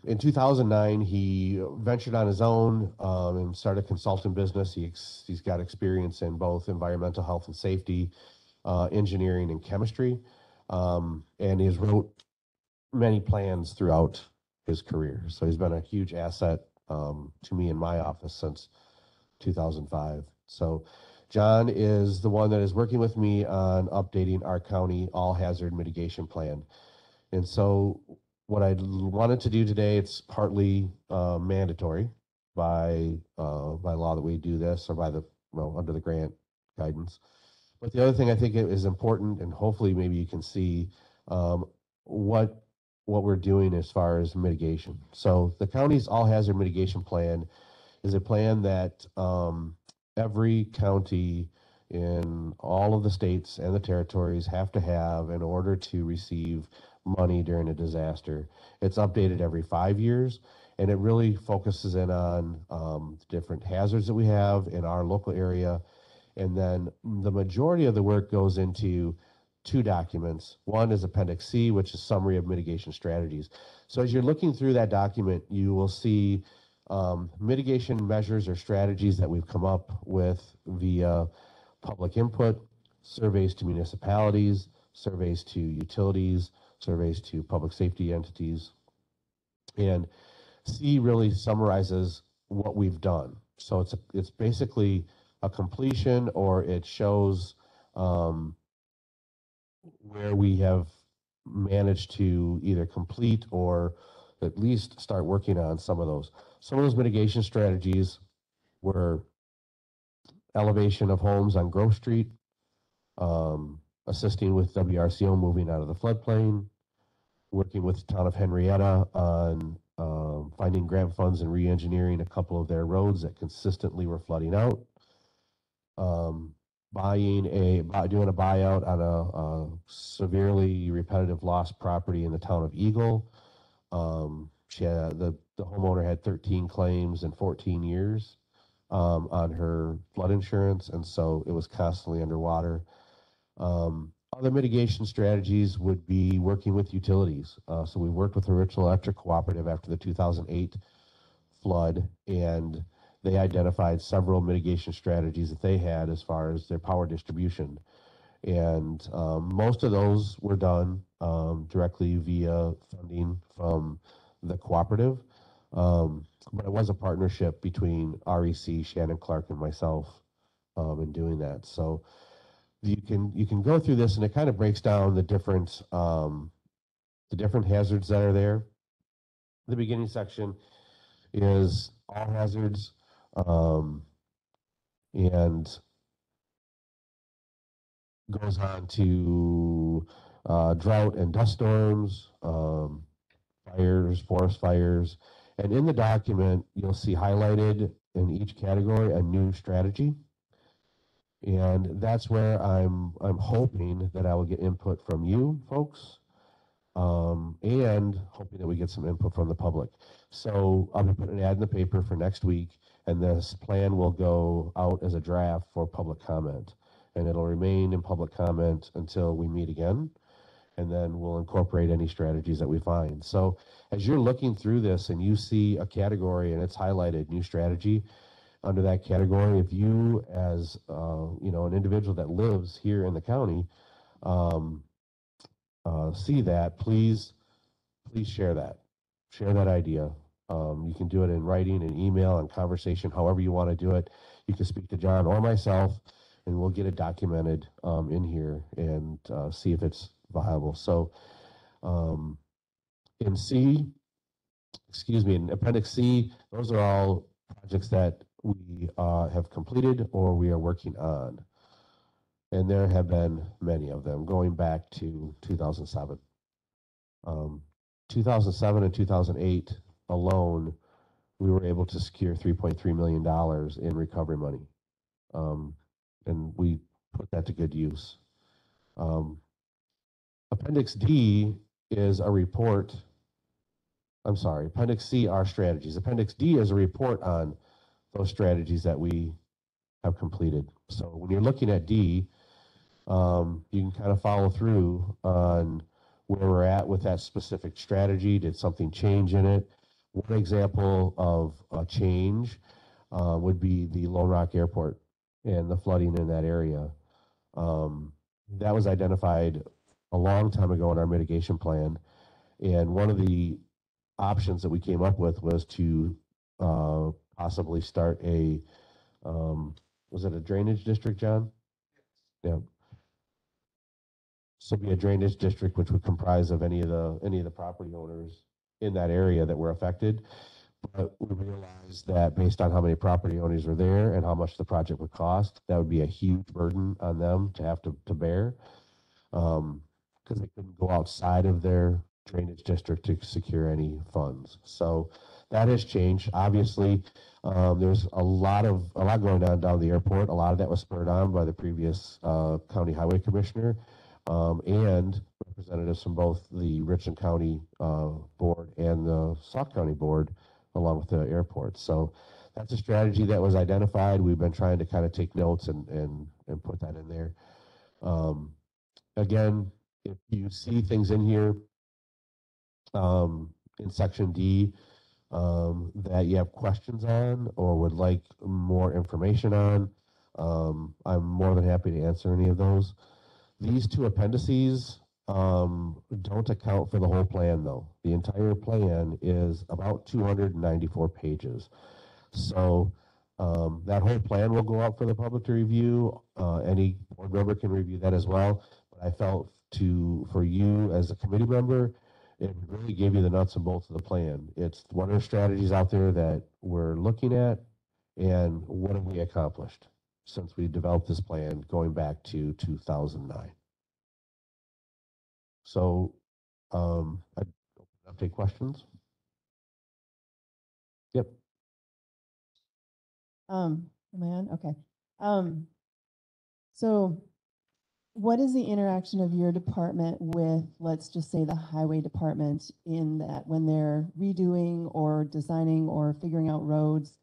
S5: in 2009, he ventured on his own and started a consulting business. He's got experience in both environmental health and safety, engineering, and chemistry, and he's wrote many plans throughout his career. So he's been a huge asset to me in my office since 2005. So John is the one that is working with me on updating our county all hazard mitigation plan. And so what I wanted to do today, it's partly mandatory by law that we do this, or by the, well, under the grant guidance. But the other thing I think is important, and hopefully maybe you can see what we're doing as far as mitigation. So the county's all hazard mitigation plan is a plan that every county in all of the states and the territories have to have in order to receive money during a disaster. It's updated every 5 years, and it really focuses in on the different hazards that we have in our local area. And then the majority of the work goes into two documents. One is Appendix C, which is summary of mitigation strategies. So as you're looking through that document, you will see mitigation measures or strategies that we've come up with via public input, surveys to municipalities, surveys to utilities, surveys to public safety entities. And C really summarizes what we've done. So it's basically a completion, or it shows where we have managed to either complete or at least start working on some of those. Some of those mitigation strategies were elevation of homes on Grove Street, assisting with WRCO moving out of the floodplain, working with the town of Henrietta on finding grant funds and re-engineering a couple of their roads that consistently were flooding out, doing a buyout on a severely repetitive lost property in the town of Eagle. The homeowner had 13 claims in 14 years on her flood insurance, and so it was constantly underwater. Other mitigation strategies would be working with utilities. So we worked with the Richland Electric Cooperative after the 2008 flood, and they identified several mitigation strategies that they had as far as their power distribution. And most of those were done directly via funding from the cooperative. But it was a partnership between REC, Shannon Clark, and myself in doing that. So you can go through this, and it kind of breaks down the different hazards that are there. The beginning section is all hazards, and goes on to drought and dust storms, fires, forest fires. And in the document, you'll see highlighted in each category a new strategy. And that's where I'm hoping that I will get input from you folks, and hoping that we get some input from the public. So I'll be putting an ad in the paper for next week, and this plan will go out as a draft for public comment. And it'll remain in public comment until we meet again, and then we'll incorporate any strategies that we find. So as you're looking through this and you see a category and it's highlighted new strategy, under that category, if you as, an individual that lives here in the county, see that, please share that. Share that idea. You can do it in writing, in email, in conversation, however you want to do it. You can speak to John or myself, and we'll get it documented in here and see if it's viable. So in in Appendix C, those are all projects that we have completed or we are working on. And there have been many of them going back to 2007. 2007 and 2008 alone, we were able to secure $3.3 million in recovery money. And we put that to good use. Appendix D is a report. I'm sorry, Appendix C are strategies. Appendix D is a report on those strategies that we have completed. So when you're looking at D, you can kind of follow through on where we're at with that specific strategy. Did something change in it? One example of a change would be the Lone Rock Airport and the flooding in that area. That was identified a long time ago in our mitigation plan. And one of the options that we came up with was to possibly start was it a drainage district, John? Yeah. So be a drainage district, which would comprise of any of the property owners in that area that were affected. But we realized that based on how many property owners were there and how much the project would cost, that would be a huge burden on them to have to bear, because they couldn't go outside of their drainage district to secure any funds. So that has changed. Obviously, there's a lot going on down the airport. A lot of that was spurred on by the previous county highway commissioner and representatives from both the Richland County board and the Sauk County board, along with the airport. So that's a strategy that was identified. We've been trying to kind of take notes and put that in there. Again, if you see things in here in section D that you have questions on or would like more information on, I'm more than happy to answer any of those. These two appendices don't account for the whole plan, though. The entire plan is about 294 pages. So that whole plan will go out for the public to review. Any board member can review that as well. But I felt for you as a committee member, it really gave you the nuts and bolts of the plan. It's what are strategies out there that we're looking at, and what have we accomplished since we developed this plan going back to 2009. So I'd take questions. Yep.
S2: Am I on? Okay. So what is the interaction of your department with, let's just say, the highway department, in that when they're redoing or designing or figuring out roads,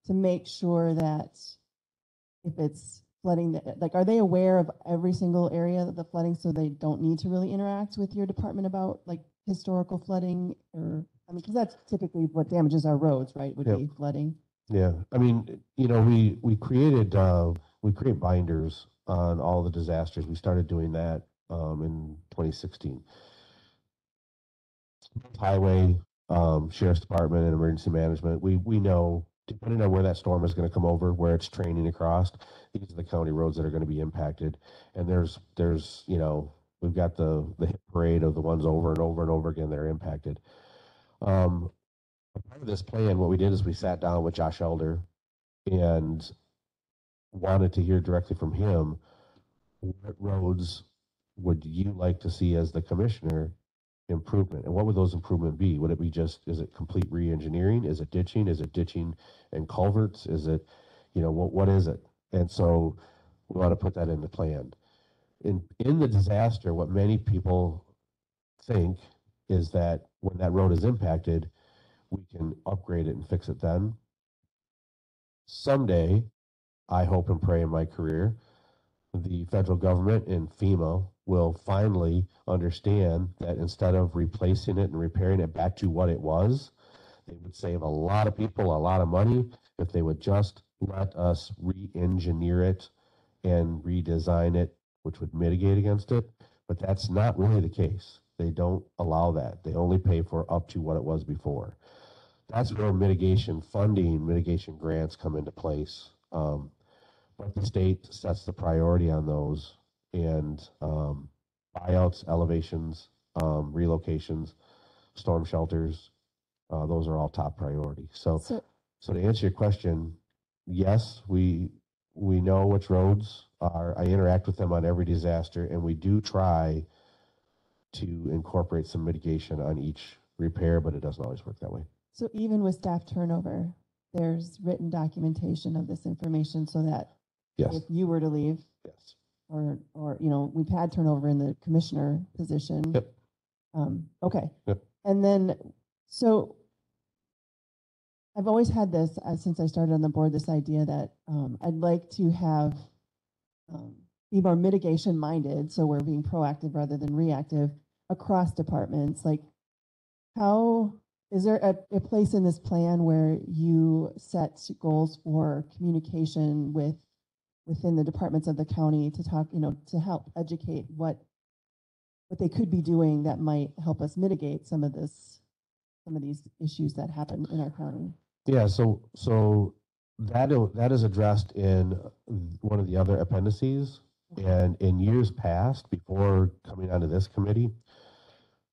S2: to make sure that if it's flooding, like, are they aware of every single area of the flooding so they don't need to really interact with your department about like historical flooding? Or, I mean, because that's typically what damages our roads, right? Would be flooding.
S5: Yeah, I mean, we create binders on all the disasters. We started doing that in 2016. Highway, Sheriff's Department, and Emergency Management. We know, depending on where that storm is going to come over, where it's training across, these are the county roads that are going to be impacted. And there's we've got the hit parade of the ones over and over and over again that are impacted. Part of this plan, what we did is we sat down with Josh Elder and wanted to hear directly from him, what roads would you like to see as the commissioner improvement, and what would those improvement be? Would it be is it complete re-engineering? Is it ditching? Is it ditching and culverts? Is it, what is it? And so we want to put that in the plan. In the disaster, what many people think is that when that road is impacted, we can upgrade it and fix it then. Someday, I hope and pray in my career, the federal government and FEMA will finally understand that instead of replacing it and repairing it back to what it was, they would save a lot of people a lot of money if they would just let us re-engineer it and redesign it, which would mitigate against it. But that's not really the case. They don't allow that. They only pay for up to what it was before. That's where mitigation funding, mitigation grants come into place. But the state sets the priority on those, and buyouts, elevations, relocations, storm shelters, those are all top priority. So to answer your question, yes, we know which roads are. I interact with them on every disaster, and we do try to incorporate some mitigation on each repair, but it doesn't always work that way.
S2: So even with staff turnover, there's written documentation of this information so that
S5: Yes.
S2: if you were to leave,
S5: Yes.
S2: or we've had turnover in the commissioner position.
S5: Yep.
S2: Okay.
S5: Yep.
S2: And then, so I've always had this, since I started on the board, this idea that I'd like to have, be more mitigation minded. So we're being proactive rather than reactive across departments. Like, how, is there a place in this plan where you set goals for communication within the departments of the county to talk, to help educate what they could be doing that might help us mitigate some of these issues that happen in our county?
S5: Yeah, so that is addressed in one of the other appendices, and in years past, before coming onto this committee,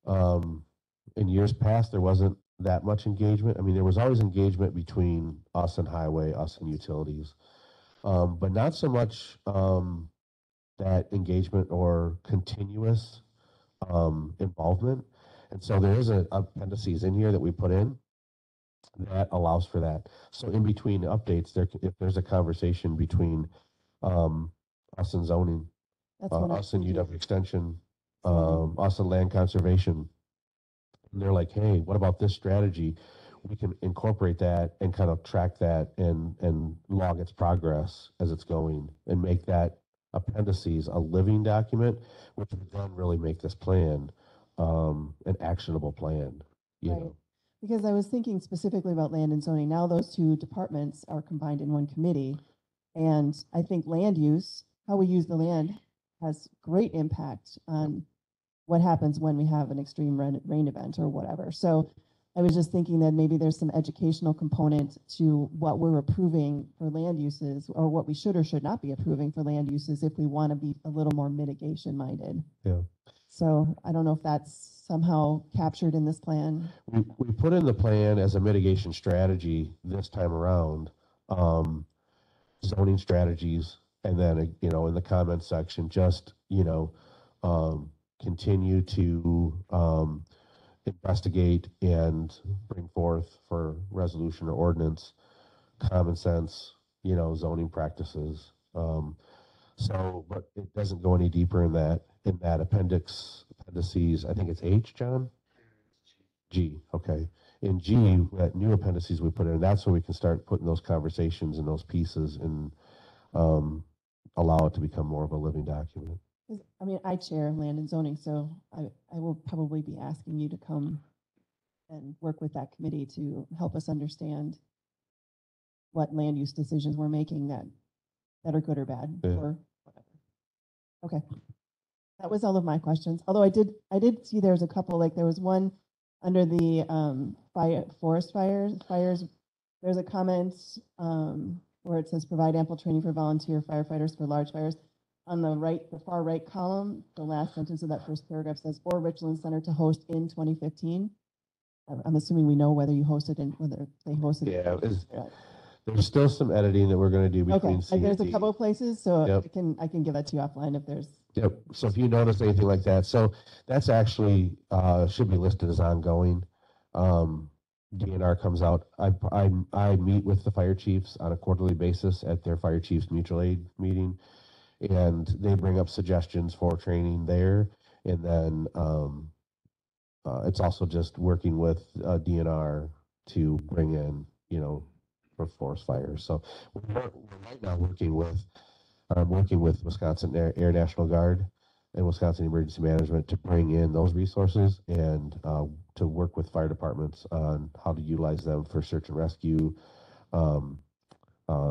S5: in years past there wasn't that much engagement. I mean, there was always engagement between us and highway, us and utilities, but not so much that engagement or continuous involvement. And so there is an appendices in here that we put in that allows for that. So in between updates, if there's a conversation between us and zoning,
S2: That's what I'm
S5: us and
S2: thinking.
S5: UW Extension,
S2: Zoning.
S5: us and land conservation, and they're like, hey, what about this strategy? We can incorporate that and kind of track that and log its progress as it's going, and make that appendices a living document, which would then really make this plan an actionable plan. You
S2: Right.
S5: know.
S2: Because I was thinking specifically about land and zoning. Now those two departments are combined in one committee. And I think land use, how we use the land, has great impact on what happens when we have an extreme rain event or whatever. So I was just thinking that maybe there's some educational component to what we're approving for land uses, or what we should or should not be approving for land uses, if we want to be a little more mitigation minded.
S5: Yeah.
S2: So I don't know if that's somehow captured in this plan.
S5: We put in the plan as a mitigation strategy this time around, zoning strategies, and then, in the comments section, just, continue to investigate and bring forth for resolution or ordinance common sense, zoning practices. But it doesn't go any deeper in that appendices. I think it's H, John? G, okay. In G, that new appendices we put in, that's where we can start putting those conversations and those pieces and allow it to become more of a living document.
S2: I mean, I chair land and zoning, so I will probably be asking you to come and work with that committee to help us understand what land use decisions we're making that are good or bad,
S5: Yeah.
S2: or whatever. Okay. That was all of my questions. Although I did see there was a couple, like there was one under the forest fires. There's a comment where it says provide ample training for volunteer firefighters for large fires. On the far right column, the last sentence of that first paragraph says, or Richland Center to host in 2015. I'm assuming we know whether you hosted and whether they hosted.
S5: Yeah, there's still some editing that we're going to do between
S2: Okay, there's a couple of places, so
S5: Yep.
S2: I can give that to you offline if there's.
S5: Yep. So if you notice anything like that, so that's actually should be listed as ongoing. DNR comes out. I meet with the fire chiefs on a quarterly basis at their fire chiefs mutual aid meeting, and they bring up suggestions for training there. And then it's also just working with DNR to bring in, for forest fires. So we're right now working with Wisconsin Air National Guard and Wisconsin Emergency Management to bring in those resources and to work with fire departments on how to utilize them for search and rescue,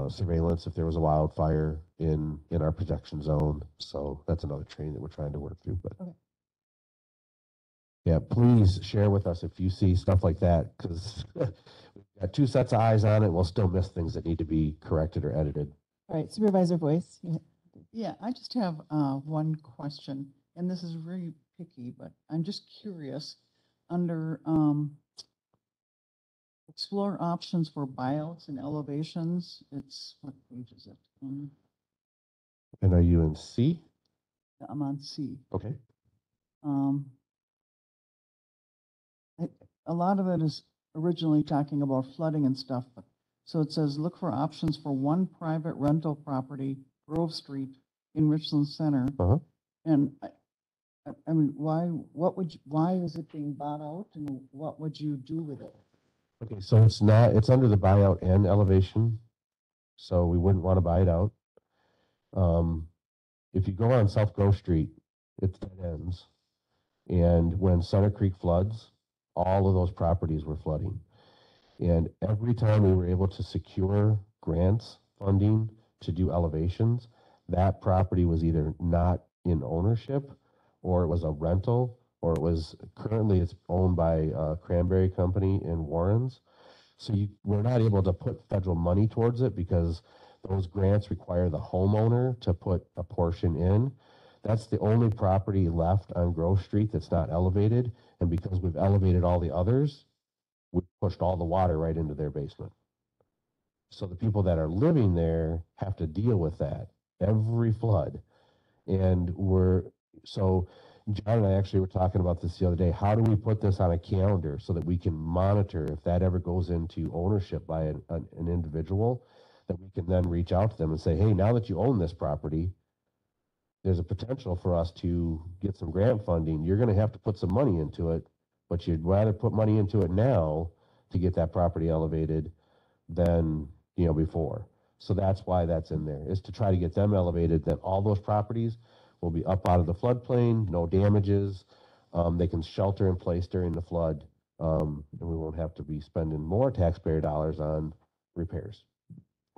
S5: surveillance if there was a wildfire in our protection zone. So that's another training that we're trying to work through. But
S2: Okay.
S5: yeah, please share with us if you see stuff like that, because we've got 2 sets of eyes on it. We'll still miss things that need to be corrected or edited.
S2: All right, Supervisor Voice.
S7: Yeah, I just have one question, and this is really picky, but I'm just curious. Under explore options for buyouts and elevations, it's, what page is it?
S5: And are you in C?
S7: I'm on C.
S5: Okay.
S7: Um, a lot of it is originally talking about flooding and stuff, but so it says, look for options for one private rental property, Grove Street in Richland Center.
S5: Uh-huh.
S7: And I mean, why is it being bought out and what would you do with it?
S5: Okay, so it's under the buyout and elevation, so we wouldn't want to buy it out. If you go on South Grove Street, it's dead ends. And when Center Creek floods, all of those properties were flooding. And every time we were able to secure grants funding to do elevations, that property was either not in ownership, or it was a rental, or it was currently it's owned by a Cranberry Company in Warrens. So we're not able to put federal money towards it because those grants require the homeowner to put a portion in. That's the only property left on Grove Street that's not elevated. And because we've elevated all the others, we pushed all the water right into their basement. So the people that are living there have to deal with that every flood. And so John and I actually were talking about this the other day. How do we put this on a calendar so that we can monitor if that ever goes into ownership by an individual, that we can then reach out to them and say, hey, now that you own this property, there's a potential for us to get some grant funding. You're going to have to put some money into it, but you'd rather put money into it now to get that property elevated than, before. So that's why that's in there, is to try to get them elevated. Then all those properties will be up out of the floodplain, no damages. They can shelter in place during the flood, and we won't have to be spending more taxpayer dollars on repairs.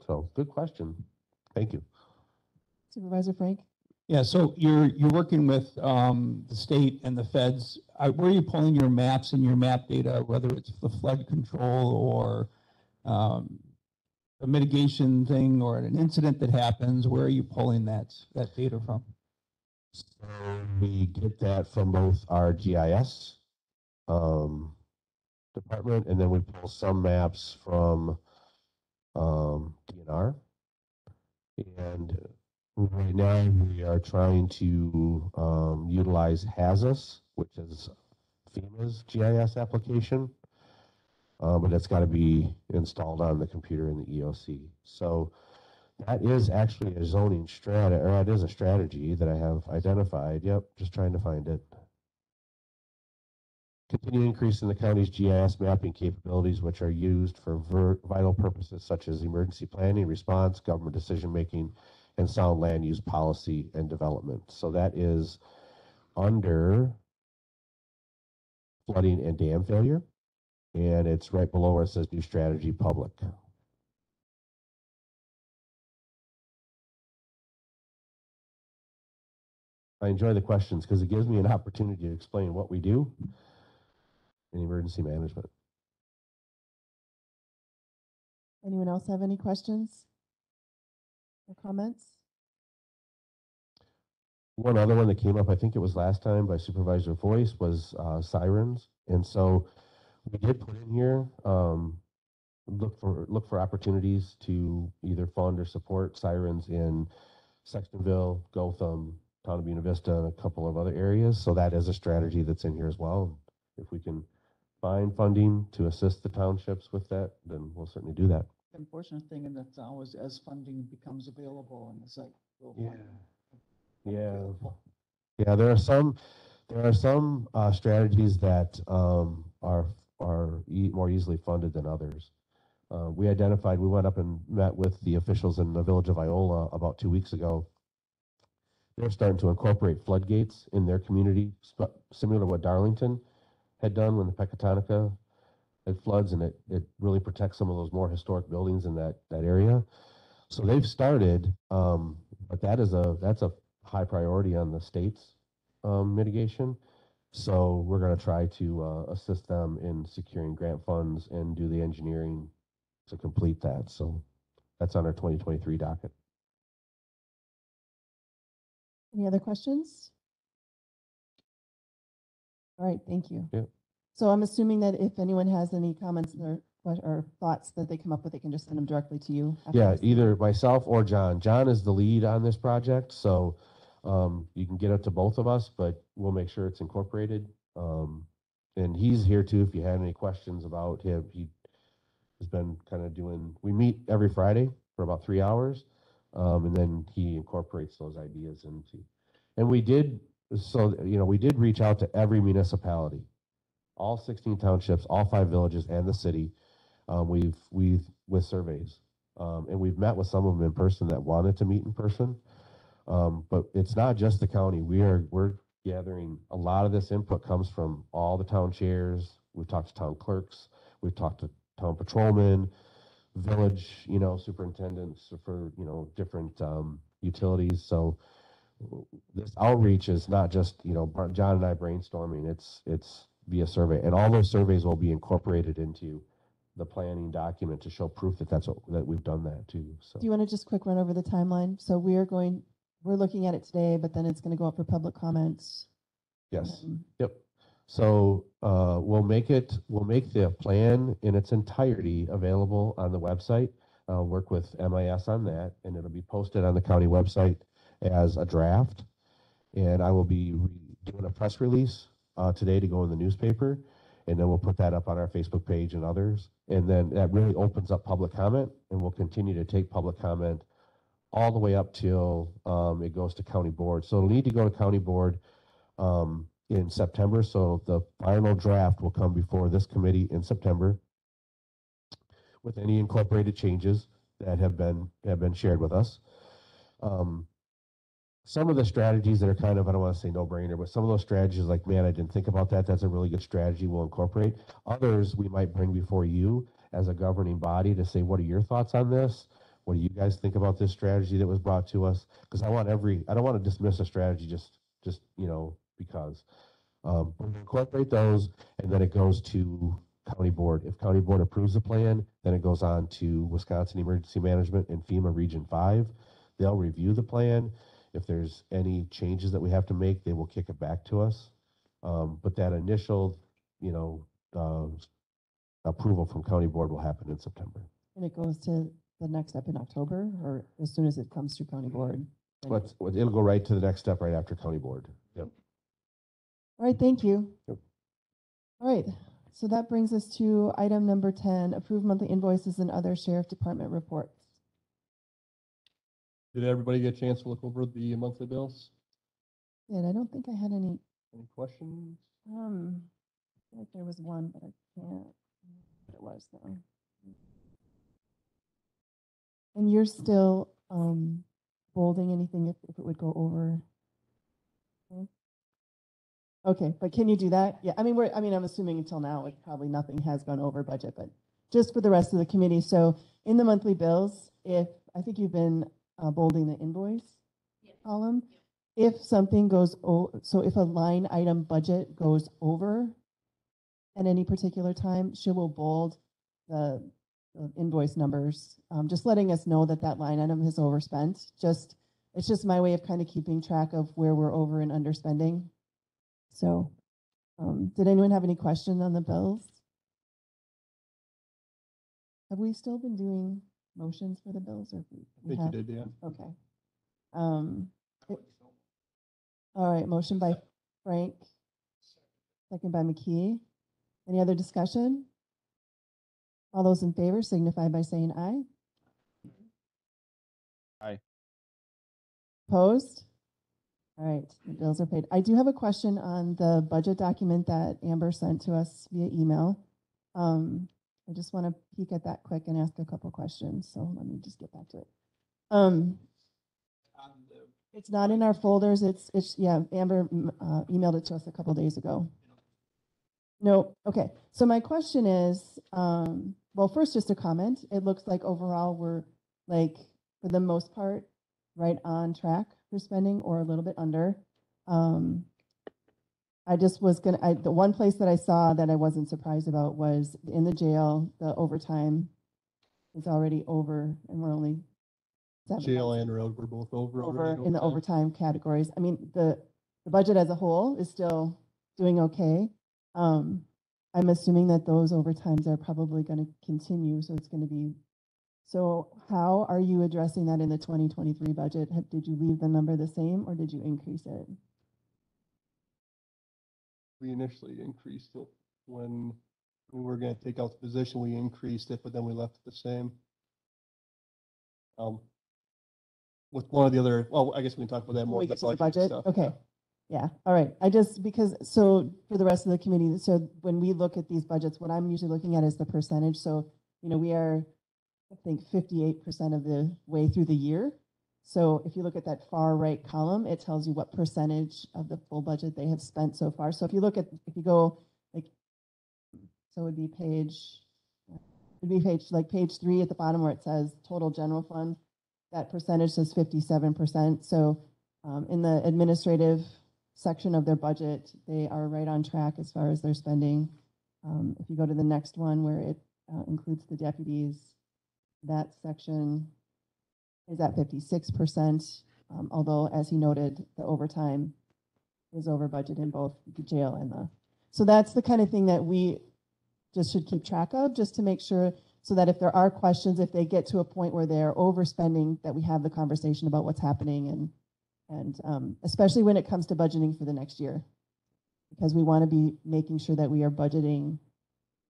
S5: So good question. Thank you.
S2: Supervisor Frank.
S8: Yeah, so you're working with the state and the feds. Where are you pulling your maps and your map data, whether it's the flood control or a mitigation thing or an incident that happens? Where are you pulling that data from?
S5: So we get that from both our GIS department, and then we pull some maps from DNR. And right now we are trying to utilize HAZUS, which is FEMA's GIS application, but it's got to be installed on the computer in the EOC. So that is actually a zoning strategy, or it is a strategy that I have identified. Yep, just trying to find it. Continue increasing the county's GIS mapping capabilities, which are used for vital purposes such as emergency planning, response, government decision-making, and sound land use policy and development. So that is under flooding and dam failure. And it's right below where it says new strategy public. I enjoy the questions because it gives me an opportunity to explain what we do in emergency management.
S2: Anyone else have any questions or comments?
S5: One other one that came up, I think it was last time by Supervisor Voice, was Sirens. And so we did put in here, look for opportunities to either fund or support Sirens in Sextonville, Gotham, Town of Buena Vista, and a couple of other areas. So that is a strategy that's in here as well. If we can find funding to assist the townships with that, then we'll certainly do that.
S7: The unfortunate thing, and that's always as funding becomes available and it's like, well,
S5: Yeah, there are some strategies that are more easily funded than others. We went up and met with the officials in the village of Iola about 2 weeks ago. They're starting to incorporate floodgates in their community, similar to what Darlington had done when the Pecatonica it floods and it really protects some of those more historic buildings in that area. So they've started, but that's a high priority on the state's mitigation. So we're going to try to assist them in securing grant funds and do the engineering to complete that. So that's on our 2023 docket.
S2: Any other questions? All right, thank you.
S5: Yeah.
S2: So I'm assuming that if anyone has any comments or thoughts that they come up with, they can just send them directly to you. after
S5: Yeah,
S2: this.
S5: either myself or John. John is the lead on this project, so you can get it to both of us, but we'll make sure it's incorporated. And he's here too if you had any questions about him. He has been kind of we meet every Friday for about 3 hours, and then he incorporates those ideas into. And we did reach out to every municipality, all 16 townships, all 5 villages, and the city. We've with surveys, and we've met with some of them in person that wanted to meet in person. But it's not just the county. We're gathering a lot of this input comes from all the town chairs. We've talked to town clerks. We've talked to town patrolmen, village, superintendents for different utilities. So this outreach is not just John and I brainstorming. It's via survey, and all those surveys will be incorporated into the planning document to show proof that we've done that too. So
S2: Do you want to just quick run over the timeline? So we're looking at it today, but then it's going to go up for public comments.
S5: yes,
S2: Um,
S5: yep. So we'll make the plan in its entirety available on the website. I'll work with MIS on that, and it'll be posted on the county website as a draft. And I will be doing a press release today to go in the newspaper, and then we'll put that up on our Facebook page and others. And then that really opens up public comment, and we'll continue to take public comment all the way up till it goes to county board. So it'll need to go to county board in September. So the final draft will come before this committee in September with any incorporated changes that have been shared with us. Some of the strategies that are kind of, I don't want to say no-brainer, but some of those strategies like, man, I didn't think about that. That's a really good strategy. We'll incorporate. Others we might bring before you as a governing body to say, what are your thoughts on this? What do you guys think about this strategy that was brought to us? Because I don't want to dismiss a strategy just because. We'll incorporate those, and then it goes to county board. If county board approves the plan, then it goes on to Wisconsin Emergency Management and FEMA Region 5. They'll review the plan. If there's any changes that we have to make, they will kick it back to us. But that initial, approval from county board will happen in September.
S2: And it goes to the next step in October, or as soon as it comes to county board?
S5: But it'll go right to the next step right after county board. Yep.
S2: All right, thank you.
S5: Yep.
S2: All right, so that brings us to item number 10, approve monthly invoices and other sheriff department reports.
S9: Did everybody get a chance to look over the monthly bills?
S2: And I don't think I had any,
S9: Any questions?
S2: I feel like there was one, but I can't remember what it was though. And you're still bolding anything if it would go over? Okay, but can you do that? Yeah, I'm assuming until now, probably nothing has gone over budget, but just for the rest of the committee. So in the monthly bills, I think you've been bolding the invoice column. If something goes, so if a line item budget goes over at any particular time, she will bold the invoice numbers, just letting us know that that line item is overspent. It's just my way of kind of keeping track of where we're over and underspending. So, did anyone have any questions on the bills? Have we still been doing motions for the bills, or
S9: I think you did, yeah.
S2: Okay. All right, motion by Frank, second by McKee. Any other discussion? All those in favor signify by saying aye.
S9: Aye.
S2: Opposed? All right, the bills are paid. I do have a question on the budget document that Amber sent to us via email. I just want to peek at that quick and ask a couple questions. So let me just get back to it. It's not in our folders. It's yeah, Amber emailed it to us a couple days ago. No, okay. So my question is, well, first, just a comment. It looks like overall we're like, for the most part, right on track for spending or a little bit under. I just was gonna, the one place that I saw that I wasn't surprised about was in the jail, the overtime is already over and we're only
S9: Jail
S2: 7,000
S9: and road were both over.
S2: over
S9: already
S2: in the
S9: overtime.
S2: overtime categories. I mean, the budget as a whole is still doing okay. I'm assuming that those overtimes are probably going to continue, so it's going to be. So how are you addressing that in the 2023 budget? Did you leave the number the same or did you increase it?
S9: We initially increased it when we were gonna take out the position, we increased it, but then we left it the same. With one of the other, well, I guess we can talk about that
S2: When
S9: more.
S2: we
S9: in the
S2: get to the
S9: budget
S2: budget?
S9: stuff,
S2: Okay.
S9: yeah.
S2: Yeah, all right. I just, because, so for the rest of the committee, so when we look at these budgets, what I'm usually looking at is the percentage. So, we are, I think, 58% of the way through the year. So if you look at that far right column, it tells you what percentage of the full budget they have spent so far. So if you look at, if you go like, so it would be page 3 at the bottom where it says total general fund, that percentage says 57%. So in the administrative section of their budget, they are right on track as far as their spending. If you go to the next one where it includes the deputies, that section is at 56%, although as he noted, the overtime is over budget in both the jail and the. So that's the kind of thing that we just should keep track of, just to make sure, so that if there are questions, if they get to a point where they're overspending, that we have the conversation about what's happening, and especially when it comes to budgeting for the next year, because we want to be making sure that we are budgeting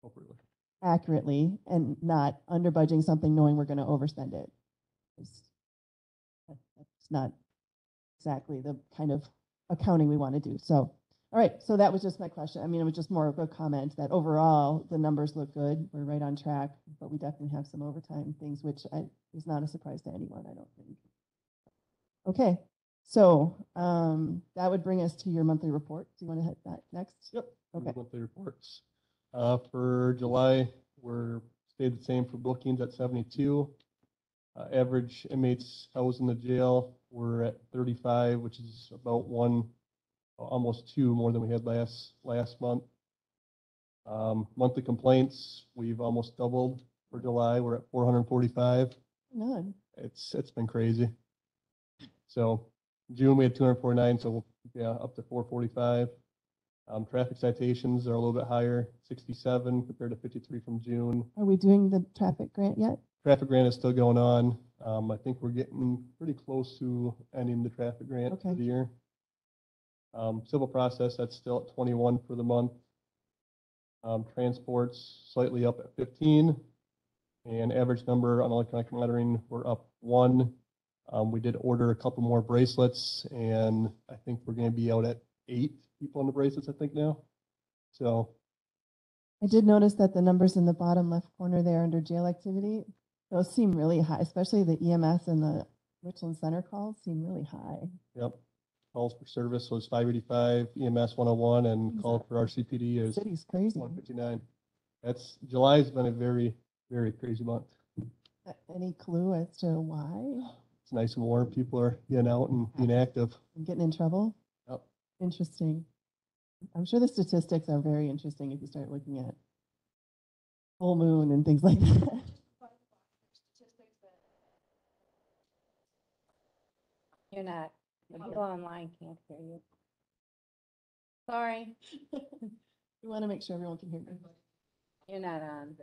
S9: Appropriately.
S2: accurately and not under budgeting something knowing we're going to overspend it. That's not exactly the kind of accounting we want to do. So, all right, so that was just my question. I mean, it was just more of a comment that overall the numbers look good. We're right on track, but we definitely have some overtime things, which is not a surprise to anyone, I don't think. Okay, so that would bring us to your monthly report. Do you want to hit that next?
S9: Yep.
S2: Okay.
S9: Monthly reports. For July, we're stayed the same for bookings at 72. Average inmates housed in the jail were at 35, which is about almost two more than we had last month. Monthly complaints, we've almost doubled for July. We're at 445.
S2: None.
S9: It's been crazy. So June we had 249, so yeah, up to 445. Traffic citations are a little bit higher, 67 compared to 53 from June.
S2: Are we doing the traffic grant yet?
S9: Traffic grant is still going on. I think we're getting pretty close to ending the traffic grant for the year. Civil process, that's still at 21 for the month. Transports slightly up at 15. And average number on electronic monitoring, we're up 1. We did order a couple more bracelets, and I think we're going to be out at 8 people on the bracelets, I think now. So
S2: I did notice that the numbers in the bottom left corner there under jail activity, those seem really high, especially the EMS and the Richland Center calls seem really high.
S9: Yep. Calls for service was 585, EMS 101, and call for RCPD is
S2: City's crazy.
S9: 159. July's been a very, very crazy month.
S2: Any clue as to why?
S9: It's nice and warm. People are getting out and being active.
S2: And getting in trouble?
S9: Yep.
S2: Interesting. I'm sure the statistics are very interesting if you start looking at full moon and things like that.
S3: You're not, the people online can't hear you. Sorry,
S2: We want to make sure everyone can hear me.
S3: you're not on.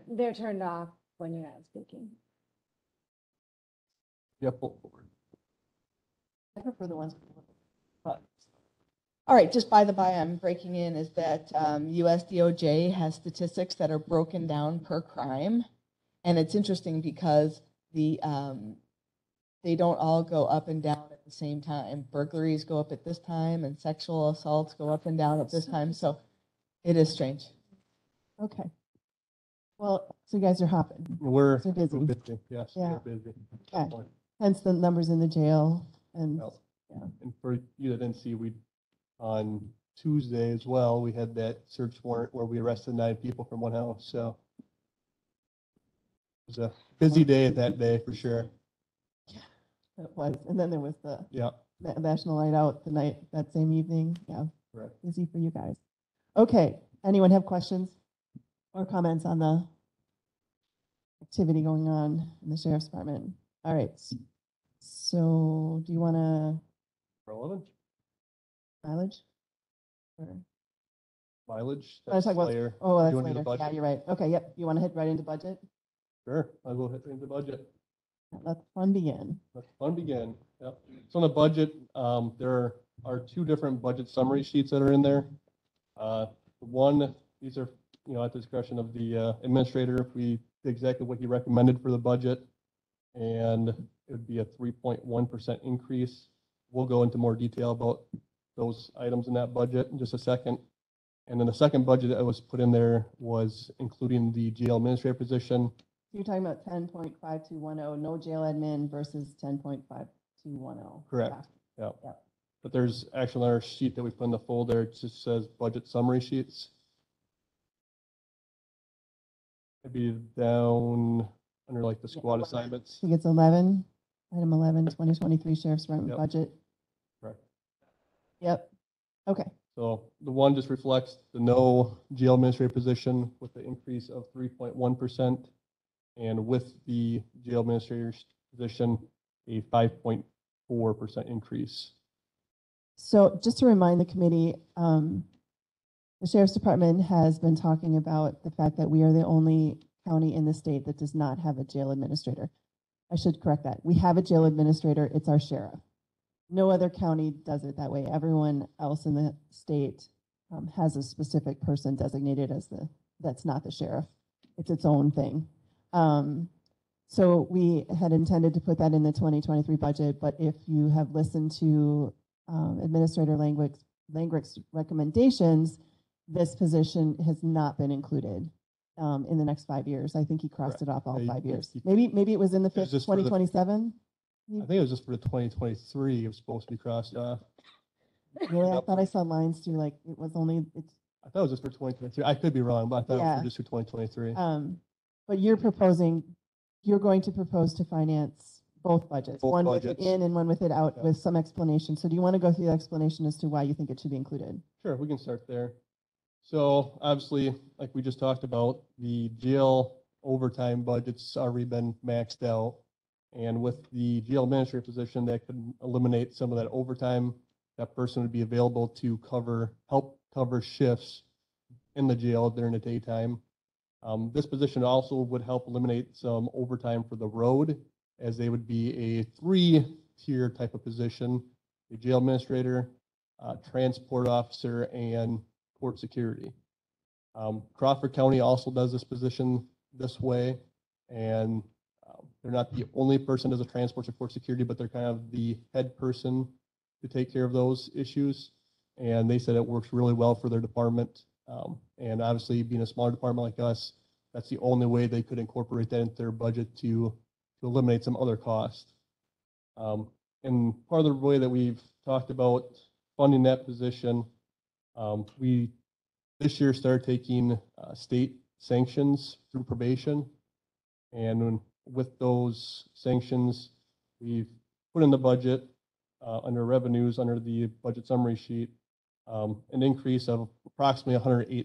S3: They're turned off when you're not speaking.
S9: Yep. Forward.
S2: I prefer the ones.
S6: All right, just by the by, I'm breaking in is that US DOJ has statistics that are broken down per crime. And it's interesting because they don't all go up and down at the same time. Burglaries go up at this time and sexual assaults go up and down at this time. So it is strange.
S2: Okay. Well, so you guys are hopping.
S9: We're
S2: So busy.
S9: busy. Yes,
S2: Yeah.
S9: we're busy.
S2: Okay. Hence the numbers in the jail and
S9: Yep.
S2: yeah.
S9: And for you that didn't see, on Tuesday as well, we had that search warrant where we arrested 9 people from one house, so. It was a busy day that day for sure.
S2: It was, and then there was the
S9: Yeah.
S2: National Night Out the night, that same evening, yeah.
S9: Correct.
S2: Busy for you guys. Okay, anyone have questions or comments on the activity going on in the sheriff's department? All right, so do you want to
S9: Relevant
S2: mileage? Or-
S9: mileage.
S2: I was
S9: That's
S2: talking about-
S9: later.
S2: Oh, that's
S9: You wanna do the
S2: later. Yeah,
S9: budget?
S2: you're right. Okay, yep. You want to hit right into budget?
S9: Sure, I'll go hit the budget.
S2: Let the fun begin.
S9: Let the fun begin. Yep. So on the budget, there are 2 different budget summary sheets that are in there. One, these are, at the discretion of the administrator, if we did exactly what he recommended for the budget. And it would be a 3.1% increase. We'll go into more detail about those items in that budget in just a second. And then the second budget that was put in there was including the jail administrator position.
S2: You're talking about 10.5210, no jail admin versus 10.5210.
S9: Correct. Yeah.
S2: Yep.
S9: But there's actually another sheet that we put in the folder. It just says budget summary sheets. It'd be down under like the squad assignments.
S2: I think it's 11, item 11, 2023 Sheriff's Department
S9: Yep.
S2: budget.
S9: Correct.
S2: Yep. Okay.
S9: So the one just reflects the no jail administrator position with the increase of 3.1%. And with the jail administrator's position, a 5.4% increase.
S2: So just to remind the committee, the Sheriff's Department has been talking about the fact that we are the only county in the state that does not have a jail administrator. I should correct that. We have a jail administrator. It's our sheriff. No other county does it that way. Everyone else in the state has a specific person designated as that's not the sheriff. It's its own thing. So we had intended to put that in the 2023 budget, but if you have listened to Administrator Langrick's recommendations, this position has not been included in the next 5 years. I think he crossed it off all
S9: Yeah,
S2: 5 years.
S9: he-
S2: Maybe it was in the
S9: It was
S2: fifth,
S9: just for the-
S2: 2027?
S9: I think it was just for the 2023, it was supposed to be crossed off.
S2: Really? I thought I saw lines through, like, it was only, it's,
S9: I thought it was just for 2023. I could be wrong, but I thought it was
S2: Yeah.
S9: for just for 2023.
S2: but you're going to propose to finance both budgets,
S9: Both
S2: one with it
S9: budgets.
S2: in and one with it out
S9: Yeah.
S2: with some explanation. So do you want to go through the explanation as to why you think it should be included?
S9: Sure, we can start there. So obviously, like we just talked about, the jail overtime budget's already been maxed out. And with the jail administrator position, that could eliminate some of that overtime. That person would be available to help cover shifts in the jail during the daytime. This position also would help eliminate some overtime for the road, as they would be a 3-tier type of position: a jail administrator, transport officer, and court security. Crawford County also does this position this way, and they're not the only person as a transport or court security, but they're kind of the head person to take care of those issues. And they said it works really well for their department. And obviously, being a smaller department like us, that's the only way they could incorporate that into their budget to eliminate some other cost. And part of the way that we've talked about funding that position, we this year started taking state sanctions through probation. And with those sanctions, we've put in the budget under revenues, under the budget summary sheet, an increase of approximately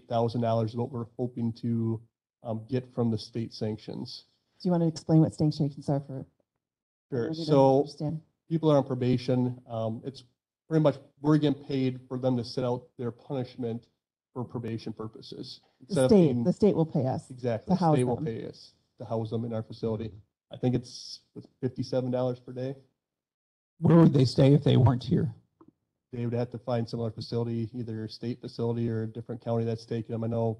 S9: $108,000 is what we're hoping to get from the state sanctions.
S2: Do you want to explain what sanctions are for?
S9: Sure.
S2: those who don't
S9: So
S2: understand?
S9: people are on probation. It's pretty much we're getting paid for them to sit out their punishment for probation purposes. Instead of paying-
S2: The state will pay us.
S9: Exactly.
S2: to house
S9: State will
S2: them.
S9: pay us to house them in our facility. I think it's $57 per day.
S8: Where would they stay if they weren't here?
S9: They would have to find some other facility, either a state facility or a different county that's taking them. I know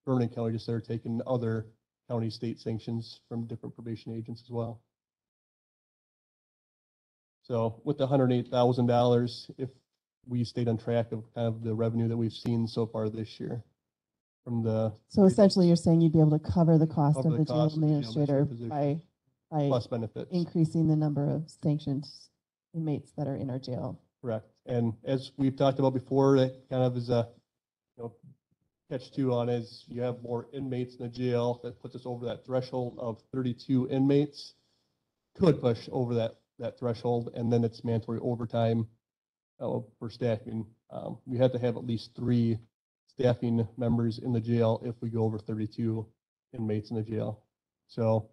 S9: Vernon County just started taking other county state sanctions from different probation agents as well. So with the $108,000, if we stayed on track of kind of the revenue that we've seen so far this year from the
S2: So essentially, you're saying you'd be able to cover the cost
S9: Cover
S2: of
S9: the
S2: the jail
S9: cost of the jail
S2: administrator
S9: administrator
S2: by
S9: plus benefits.
S2: increasing the number of sanctioned inmates that are in our jail.
S9: Correct. And as we've talked about before, that kind of is a, catch-2 on is you have more inmates in the jail. That puts us over that threshold of 32 inmates. Could push over that threshold, and then it's mandatory overtime for staffing. We have to have at least 3 staffing members in the jail if we go over 32 inmates in the jail. So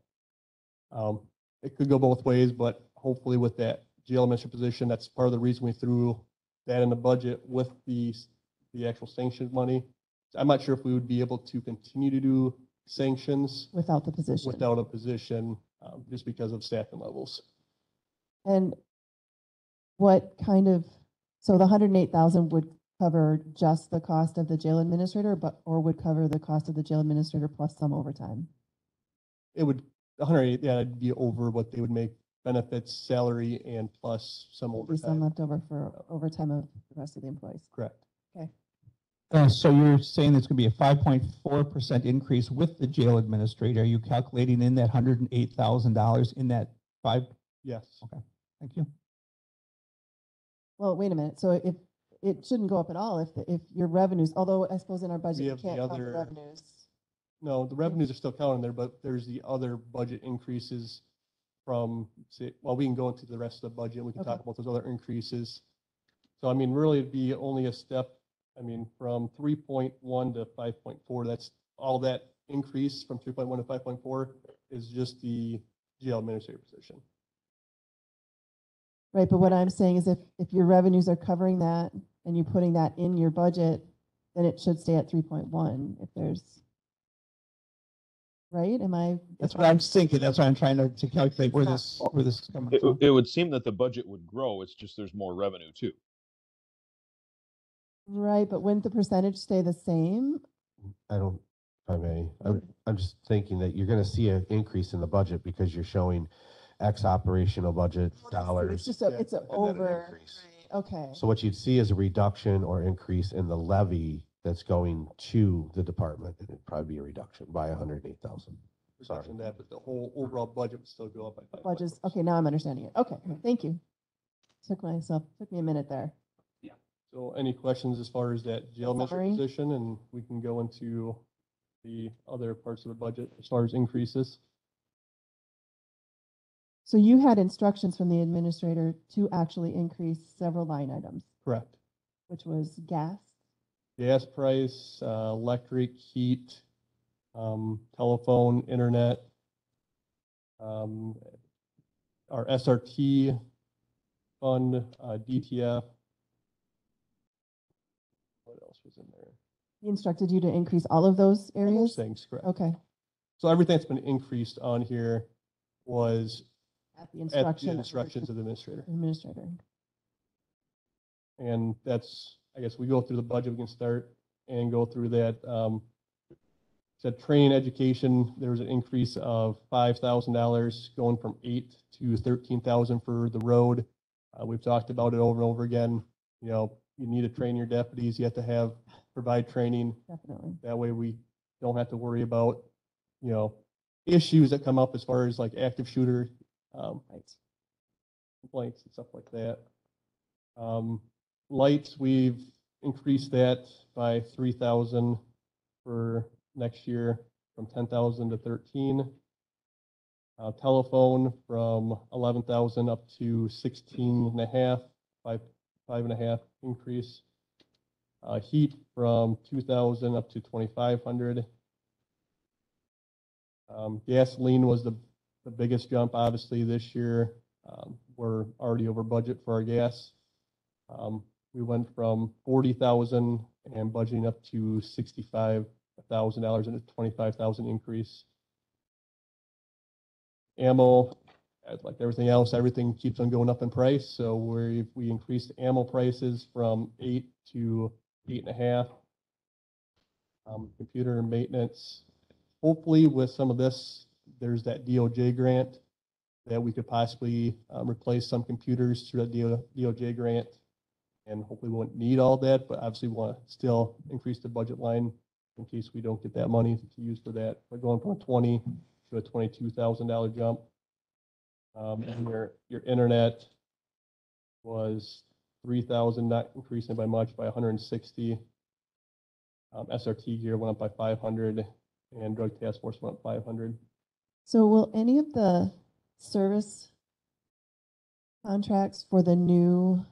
S9: it could go both ways, but hopefully with that jail administrator position, that's part of the reason we threw that in the budget with the actual sanctioned money. I'm not sure if we would be able to continue to do sanctions
S2: Without the position.
S9: without a position, just because of staffing levels.
S2: And what kind of, so the 108,000 would cover just the cost of the jail administrator, or would cover the cost of the jail administrator plus some overtime?
S9: It would, 108, yeah, it'd be over what they would make benefits, salary, and plus some
S2: Be some
S9: overtime.
S2: left over for overtime of the rest of the employees.
S9: Correct.
S8: So you're saying there's going to be a 5.4% increase with the jail administrator. Are you calculating in that $108,000 in that 5?
S9: Yes.
S8: Okay, thank you.
S2: Well, wait a minute. So if it shouldn't go up at all if your revenues, although I suppose in our budget,
S9: We
S2: you
S9: have the
S2: can't count the
S9: other-
S2: revenues.
S9: No, the revenues are still counting there, but there's the other budget increases from, say, well, we can go into the rest of the budget. We can talk
S2: Okay.
S9: about those other increases. So, I mean, really it'd be only a step, I mean, from 3.1 to 5.4, that's all that increase from 3.1 to 5.4 is just the jail administrator position.
S2: Right, but what I'm saying is if your revenues are covering that and you're putting that in your budget, then it should stay at 3.1 if there's, right? Am I?
S8: That's what I'm thinking. That's why I'm trying to calculate where this is coming from.
S10: It would seem that the budget would grow. It's just there's more revenue too.
S2: Right, but wouldn't the percentage stay the same?
S5: I don't, if I may, I'm just thinking that you're going to see an increase in the budget because you're showing X operational budget
S2: It's
S5: dollars.
S2: just
S9: Yeah,
S2: it's a
S5: and then an
S2: over,
S5: increase.
S2: right, okay.
S5: So what you'd see is a reduction or increase in the levy that's going to the department. And it'd probably be a reduction by 108,000. Sorry.
S9: Reduction that, but the whole overall budget would still go up by 5.
S2: Budgets, okay, now I'm understanding it. Okay, thank you. Took me a minute there.
S9: So any questions as far as that jail administrator
S2: Summary?
S9: position, and we can go into the other parts of the budget as far as increases?
S2: So you had instructions from the administrator to actually increase several line items,
S9: Correct.
S2: which was gas,
S9: Gas price, electric, heat, telephone, internet, our SRT fund, DTF. What else was in there?
S2: he instructed you to increase all of those
S9: All those
S2: areas?
S9: things, correct.
S2: Okay,
S9: So everything that's been increased on here was
S2: at the
S9: at the
S2: instruction.
S9: instructions of the administrator.
S2: Administrator.
S9: And that's, I guess we go through the budget, we can start and go through that. Said training education, there was an increase of $5,000 going from 8 to 13,000 for the road. We've talked about it over and over again. You need to train your deputies. You have to provide training.
S2: Definitely.
S9: That way we don't have to worry about, issues that come up as far as like active shooter, complaints and stuff like that. Lights, we've increased that by 3,000 for next year from 10,000 to 13. Telephone from 11,000 up to 16.5, 5.5 increase. Heat from 2,000 up to 2,500. Gasoline was the biggest jump, obviously, this year. We're already over budget for our gas. We went from 40,000 and budgeting up to $65,000 and a 25,000 increase. Ammo, like everything else, everything keeps on going up in price. So we increased ammo prices from 8 to 8.5. Computer maintenance. Hopefully with some of this, there's that DOJ grant that we could possibly replace some computers through that DOJ grant. And hopefully we won't need all that, but obviously we want to still increase the budget line in case we don't get that money to use for that. We're going from a $20,000 to a $22,000 jump. And your internet was 3,000, not increasing by much, by 160. SRT gear went up by 500, and drug task force went up 500.
S2: So will any of the service contracts for the new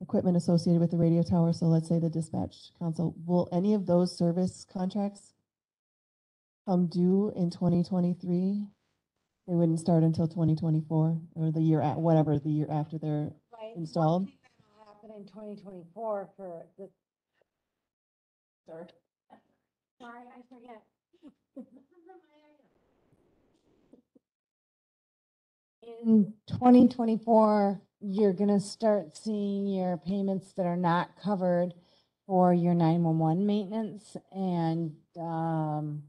S2: equipment associated with the radio tower, so let's say the dispatch console, will any of those service contracts come due in 2023? They wouldn't start until 2024 or the year at whatever the year after they're
S3: Right.
S2: installed?
S3: One thing that'll happen in 2024 for the. Sorry, I forget. In 2024, you're gonna start seeing your payments that are not covered for your 911 maintenance, and there's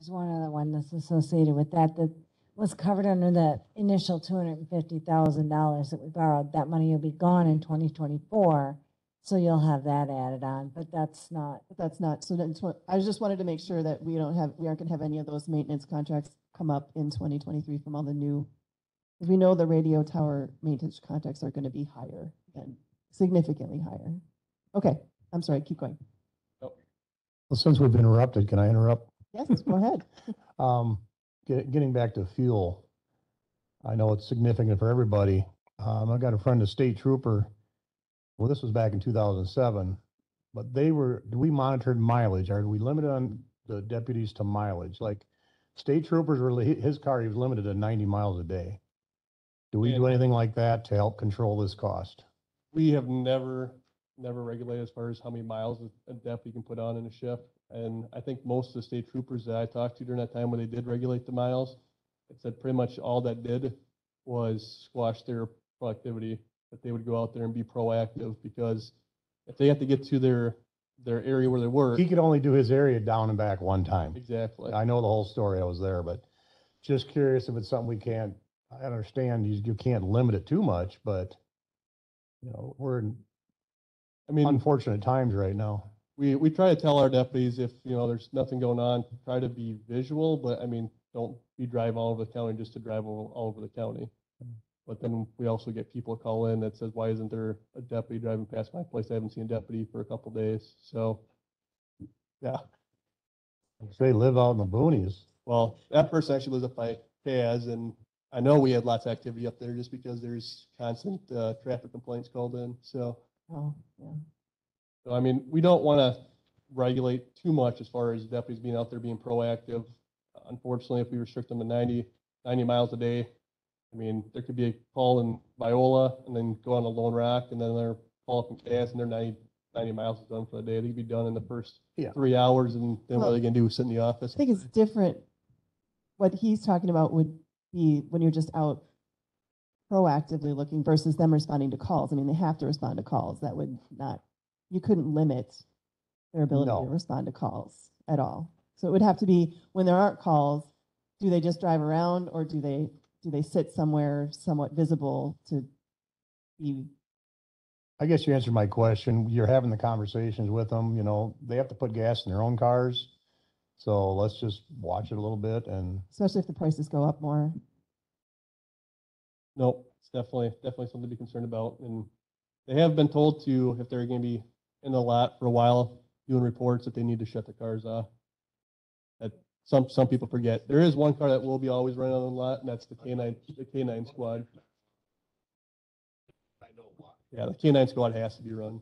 S3: one other one that's associated with that that was covered under the initial $250,000 that we borrowed. That money will be gone in 2024, so you'll have that added on, but that's not.
S2: But that's not, so that's what, I just wanted to make sure that we aren't gonna have any of those maintenance contracts come up in 2023 from all the new, because we know the radio tower maintenance contracts are gonna be higher and significantly higher. Okay, I'm sorry, keep going.
S11: Well, since we've interrupted, can I interrupt?
S2: Yes, go ahead.
S11: Getting back to fuel, I know it's significant for everybody. I've got a friend, a state trooper. Well, this was back in 2007, but we monitored mileage. Are we limited on the deputies to mileage? Like state troopers his car, he was limited to 90 miles a day. Do we do anything like that to help control this cost?
S9: We have never regulated as far as how many miles a deputy can put on in a shift. And I think most of the state troopers that I talked to during that time when they did regulate the miles, it said pretty much all that did was squash their productivity, that they would go out there and be proactive, because if they have to get to their area where they work.
S11: He could only do his area down and back one time.
S9: Exactly.
S11: I know the whole story. I was there, but just curious if it's something we can't, I understand you can't limit it too much, but we're in unfortunate times right now.
S9: We try to tell our deputies if, there's nothing going on, try to be visual, but don't be driving all over the county just to drive all over the county. But then we also get people call in that says, why isn't there a deputy driving past my place? I haven't seen a deputy for a couple days. So, yeah.
S11: They live out in the boonies.
S9: Well, that person actually lives up by Kaz, and I know we had lots of activity up there just because there's constant traffic complaints called in. So,
S2: Oh, yeah.
S9: so we don't want to regulate too much as far as deputies being out there being proactive. Unfortunately, if we restrict them to 90 miles a day, there could be a call in Viola and then go on to Lone Rock, and then they're call up in Cass, and they're 90 miles done for the day. They could be done in the first 3 hours, and then what are they going to do? Sit in the office?
S2: I think it's different. What he's talking about would be when you're just out proactively looking versus them responding to calls. They have to respond to calls. That would not, you couldn't limit their ability to respond to calls at all. So it would have to be when there aren't calls, do they just drive around, or do they sit somewhere somewhat visible to be?
S11: I guess you answered my question. You're having the conversations with them, they have to put gas in their own cars. So let's just watch it a little bit, and
S2: Especially if the prices go up more.
S9: Nope, it's definitely something to be concerned about. And they have been told to, if they're going to be in the lot for a while doing reports, that they need to shut the cars off. That some people forget. There is one car that will be always running on the lot, and that's the K9 squad. Yeah, the K9 squad has to be run.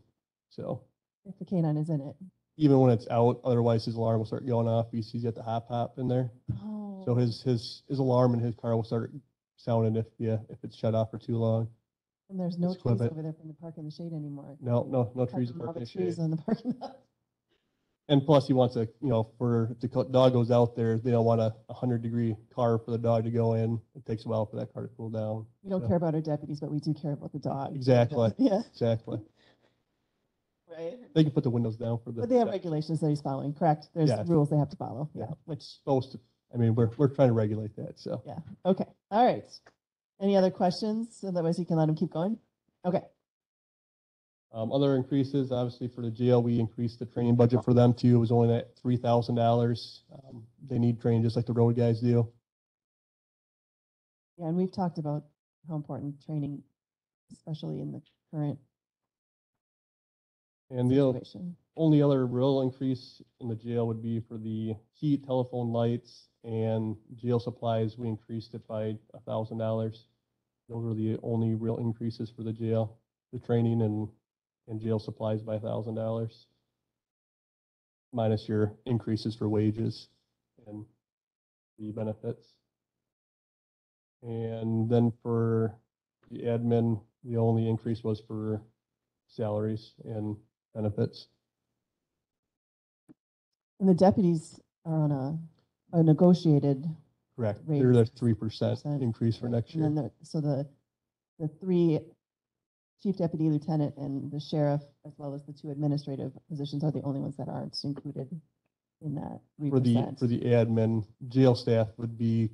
S9: So
S2: If the canine is in it.
S9: even when it's out, otherwise his alarm will start going off. He's got the hop in there.
S2: Oh.
S9: So his alarm in his car will start sounding if it's shut off for too long.
S2: And there's no
S9: Just
S2: trees
S9: clip it.
S2: over there from the park in the shade anymore.
S9: No trees.
S2: All the trees in the parking lot.
S9: And plus, he wants if the dog goes out there, they don't want a 100-degree car for the dog to go in. It takes a while for that car to cool down.
S2: We don't care about our deputies, but we do care about the dog.
S9: Exactly.
S2: Yeah.
S9: Exactly.
S2: Right.
S9: They can put the windows down for the.
S2: But they have regulations that he's following, correct? There's
S9: Yeah.
S2: rules they have to follow.
S9: Yeah.
S2: Which,
S9: Supposed to. We're trying to regulate that. So.
S2: yeah. Okay. All right. Any other questions? Otherwise, you can let him keep going. Okay.
S9: Other increases, obviously for the jail, we increased the training budget for them too. It was only at $3,000. They need training just like the road guys do.
S2: Yeah, and we've talked about how important training especially in the current
S9: And the
S2: situation.
S9: only other real increase in the jail would be for the heat, telephone lights, and jail supplies. We increased it by $1,000. Those are the only real increases for the jail, the training and jail supplies by $1,000. Minus your increases for wages and the benefits. And then for the admin, the only increase was for salaries and benefits.
S2: And the deputies are on a negotiated,
S9: Correct.
S2: Rate
S9: They're the
S2: is
S9: 3%
S2: 3%.
S9: increase for next
S2: and
S9: year.
S2: then the three chief deputy, lieutenant, and the sheriff, as well as the two administrative positions, are the only ones that aren't included in that 3%.
S9: For the admin, jail staff would be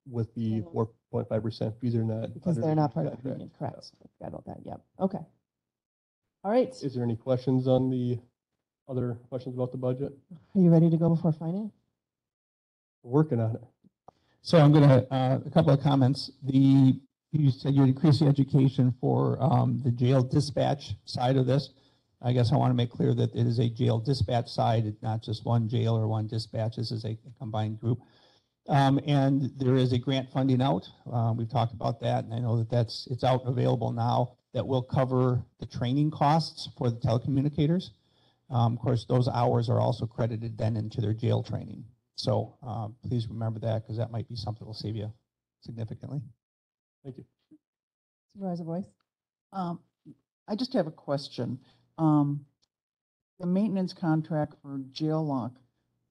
S9: with the 4.5% because they're not.
S2: Because they're not part of the
S9: contract.
S2: union, correct. I forgot about that, yep, okay. All right,
S9: Is there any questions on the other questions about the budget?
S2: are you ready to go before finance?
S9: We're working on it.
S8: So I'm gonna, a couple of comments. You said you increased the education for the jail dispatch side of this. I guess I want to make clear that it is a jail dispatch side, it's not just one jail or one dispatch. This is a combined group. And there is a grant funding out. We've talked about that, and I know that it's out and available now that will cover the training costs for the telecommunicators. Of course, those hours are also credited then into their jail training. So please remember that because that might be something that will save you significantly.
S9: Thank you.
S2: Supervisor Boyce?
S7: I just have a question. The maintenance contract for jail lock,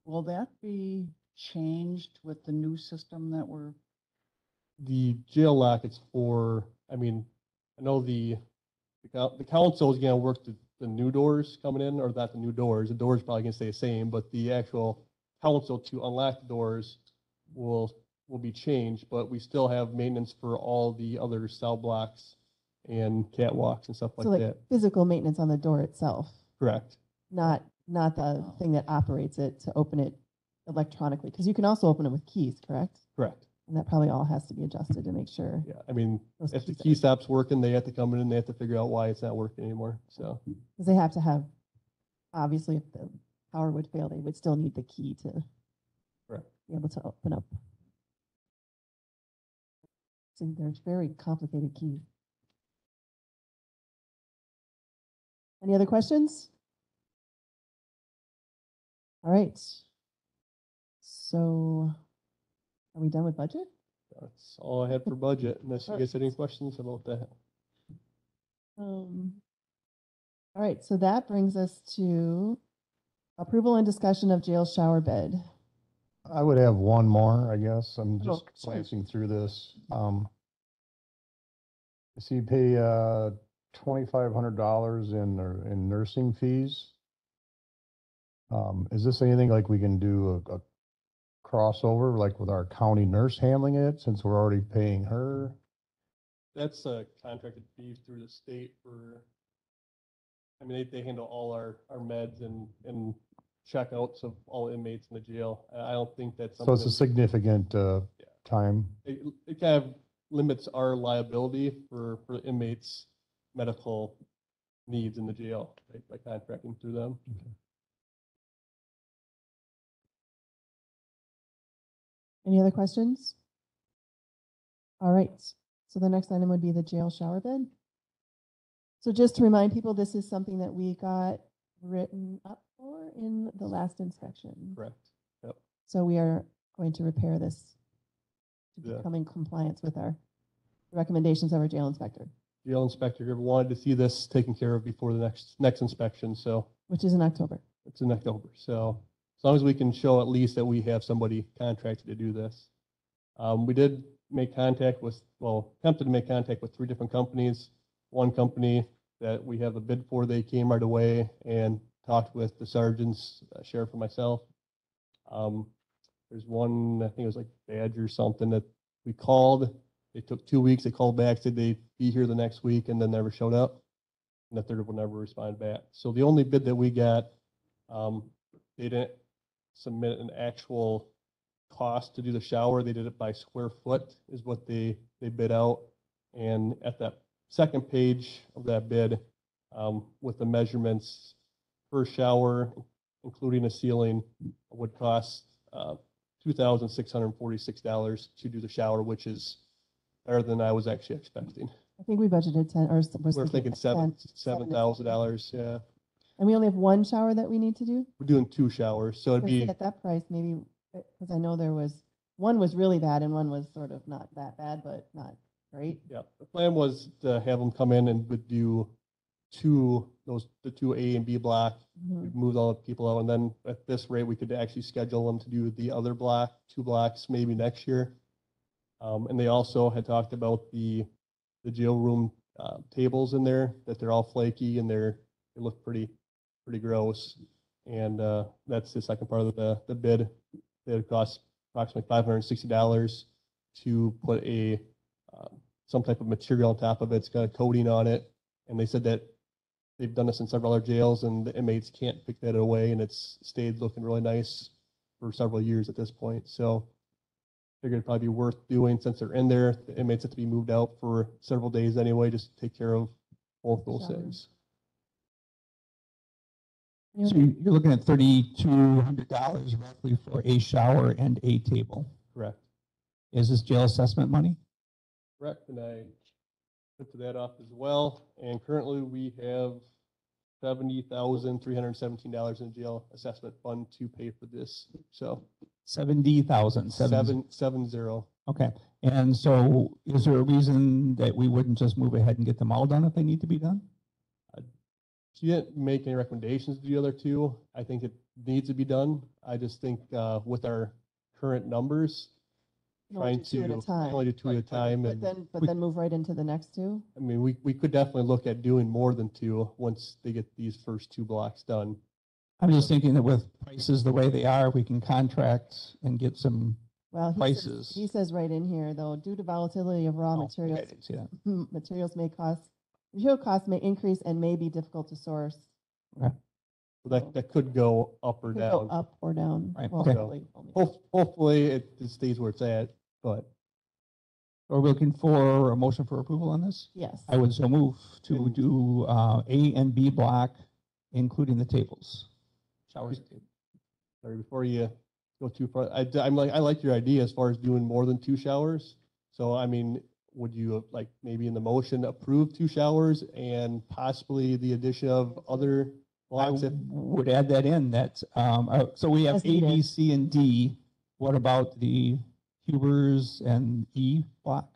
S7: will that be changed with the new system that we're?
S9: The jail lock, it's for, I know the council is gonna work the new doors coming in, or not the new doors. The doors probably gonna stay the same, but the actual council to unlock the doors will be changed, but we still have maintenance for all the other cell blocks and catwalks and stuff
S2: So
S9: like
S2: like
S9: that.
S2: physical maintenance on the door itself,
S9: Correct.
S2: not the thing that operates it to open it electronically, because you can also open it with keys, correct?
S9: Correct.
S2: And that probably all has to be adjusted to make sure.
S9: Yeah,
S2: those
S9: if the
S2: keys
S9: key
S2: are-
S9: stops working, they have to come in and they have to figure out why it's not working anymore, so.
S2: Because they have to have, obviously, if the power would fail, they would still need the key to
S9: Correct.
S2: be able to open up. So there's very complicated keys. Any other questions? All right. So are we done with budget?
S9: That's all I had for budget, unless you guys had any questions about that.
S2: All right, so that brings us to approval and discussion of jail shower bed.
S11: I would have one more, I guess. I'm
S2: Oh,
S11: just
S2: sure.
S11: glancing through this. I see you pay $2,500 in nursing fees. Is this anything like we can do a crossover, like with our county nurse handling it, since we're already paying her?
S9: That's a contracted fee through the state for, they handle all our meds and checkouts of all inmates in the jail. I don't think that's
S11: So
S9: something.
S11: it's a significant time.
S9: It kind of limits our liability for inmates' medical needs in the jail, right, by contracting through them.
S2: Any other questions? All right, so the next item would be the jail shower bed. So just to remind people, this is something that we got written up for in the last inspection.
S9: Correct. Yep.
S2: So we are going to repair this to
S9: Yeah.
S2: become in compliance with our recommendations of our jail inspector,
S9: Jail inspector wanted to see this taken care of before the next inspection, so
S2: which is in October.
S9: it's in October. So as long as we can show at least that we have somebody contracted to do this. We did make contact with, attempted to make contact with 3 different companies. One company that we have a bid for, they came right away and talked with the sergeants, sheriff and myself. There's one, I think it was like Badge or something, that we called. They took 2 weeks. They called back, said they'd be here the next week, and then never showed up. And the third one never responded back. So the only bid that we got, they didn't submit an actual cost to do the shower. They did it by square foot is what they bid out. And at that second page of that bid, with the measurements per shower, including a ceiling, would cost $2,646 to do the shower, which is better than I was actually expecting.
S2: I think we budgeted 10, or
S9: We're thinking $7,000, yeah.
S2: And we only have one shower that we need to do?
S9: We're doing 2 showers, so it'd
S2: Gonna say
S9: be,
S2: at that price, maybe, because I know one was really bad and one was sort of not that bad, but not great.
S9: yeah. The plan was to have them come in and would do the two A and B block.
S2: Mhm.
S9: We'd move all the people out, and then at this rate, we could actually schedule them to do the other block, 2 blocks, maybe next year. And they also had talked about the jail room tables in there, that they're all flaky and they look pretty gross. And that's the second part of the bid. It costs approximately $560 to put some type of material on top of it. It's got a coating on it, and they said that they've done this in several other jails, and the inmates can't pick that away, and it's stayed looking really nice for several years at this point. So figured it'd probably be worth doing since they're in there. The inmates have to be moved out for several days anyway, just to take care of both those
S2: Shower.
S9: things.
S8: So you're looking at $3,200 roughly for a shower and a table.
S9: Correct.
S8: Is this jail assessment money?
S9: Correct, and I printed that off as well. And currently we have $70,317 in jail assessment fund to pay for this. So
S8: 70,000.
S9: 770.
S8: Okay. And so is there a reason that we wouldn't just move ahead and get them all done if they need to be done?
S9: She didn't make any recommendations to the other 2. I think it needs to be done. I just think with our current numbers,
S2: You only
S9: trying
S2: do 2 at a
S9: to
S2: time.
S9: only do 2 at a time.
S2: But
S9: And
S2: then move right into the next 2?
S9: I mean, we could definitely look at doing more than 2 once they get these first 2 blocks done.
S8: I'm just thinking that with prices the way they are, we can contract and get some
S2: Well,
S8: prices.
S2: he says right in here, though, due to volatility of raw
S8: Oh, okay, I
S2: materials,
S8: didn't see that.
S2: material costs may increase and may be difficult to source.
S9: So that could go up or
S2: Could go
S9: down.
S2: up or down.
S8: Right,
S2: Well,
S8: okay.
S2: hopefully only-
S9: Hopefully it stays where it's at, but
S8: Are we looking for a motion for approval on this?
S2: Yes.
S8: I would so move to
S9: And-
S8: do A and B block, including the tables. Showers. and tables.
S9: sorry, before you go too far, I like your idea as far as doing more than 2 showers. So I mean, would you like maybe in the motion approve 2 showers and possibly the addition of other
S8: I
S9: blocks?
S8: would add that in, so we have
S2: As
S8: A, B,
S2: needed.
S8: C, and D. What about the Hubers and E block?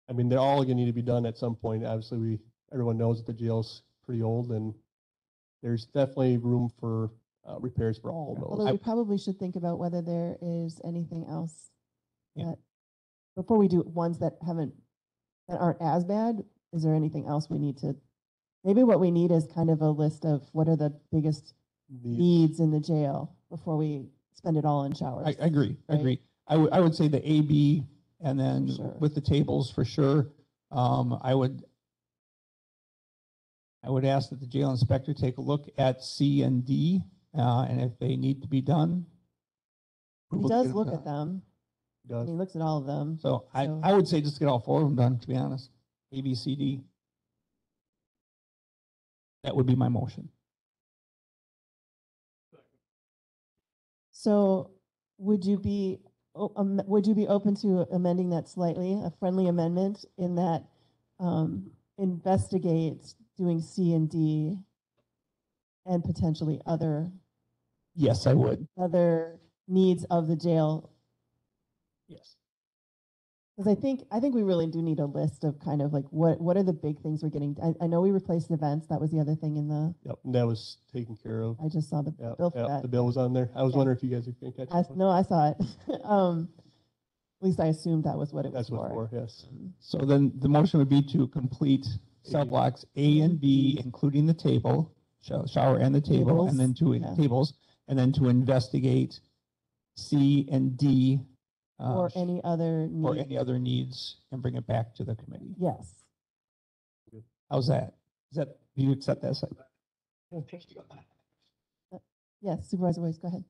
S9: I mean, they're all gonna need to be done at some point. Obviously, everyone knows that the jail's pretty old, and there's definitely room for repairs for all of
S2: Although
S9: those.
S2: we probably should think about whether there is anything else
S8: Yeah.
S2: that, before we do ones that aren't as bad, is there anything else we need to, maybe what we need is kind of a list of what are the biggest needs in the jail before we spend it on showers.
S8: I agree, I
S2: Right.
S8: agree. I would say the A, B, and then
S2: Sure.
S8: with the tables for sure. I would ask that the jail inspector take a look at C and D, and if they need to be done.
S2: He
S8: we'll
S2: does
S8: get
S2: look
S8: done.
S2: at them,
S9: Does.
S2: and he looks at all of them.
S8: So I
S2: So-
S8: would say just get all 4 of them done, to be honest. A, B, C, D. That would be my motion.
S2: So would you be open to amending that slightly, a friendly amendment in that investigate doing C and D and potentially other
S8: Yes, I would.
S2: needs of the jail?
S8: Yes.
S2: Because I think we really do need a list of kind of like what are the big things we're getting. I know we replaced events. That was the other thing in the,
S9: Yep, and that was taken care of.
S2: I just saw the
S9: Yep,
S2: bill for
S9: yep,
S2: that.
S9: the bill was on there. I was
S2: Yeah.
S9: wondering if you guys are gonna catch it.
S2: No, I saw it. At least I assumed that was what it was
S9: That's what
S2: for.
S9: for, yes.
S8: So then the motion would be to complete cell blocks A and B, including the table, shower and the table, and then
S2: Tables, yeah.
S8: tables, and then to investigate C and D.
S2: Or any other
S8: or
S2: need.
S8: any other needs and bring it back to the committee.
S2: Yes.
S8: How's that? Do you accept that?
S2: Yes, Supervisor Weiss, go ahead.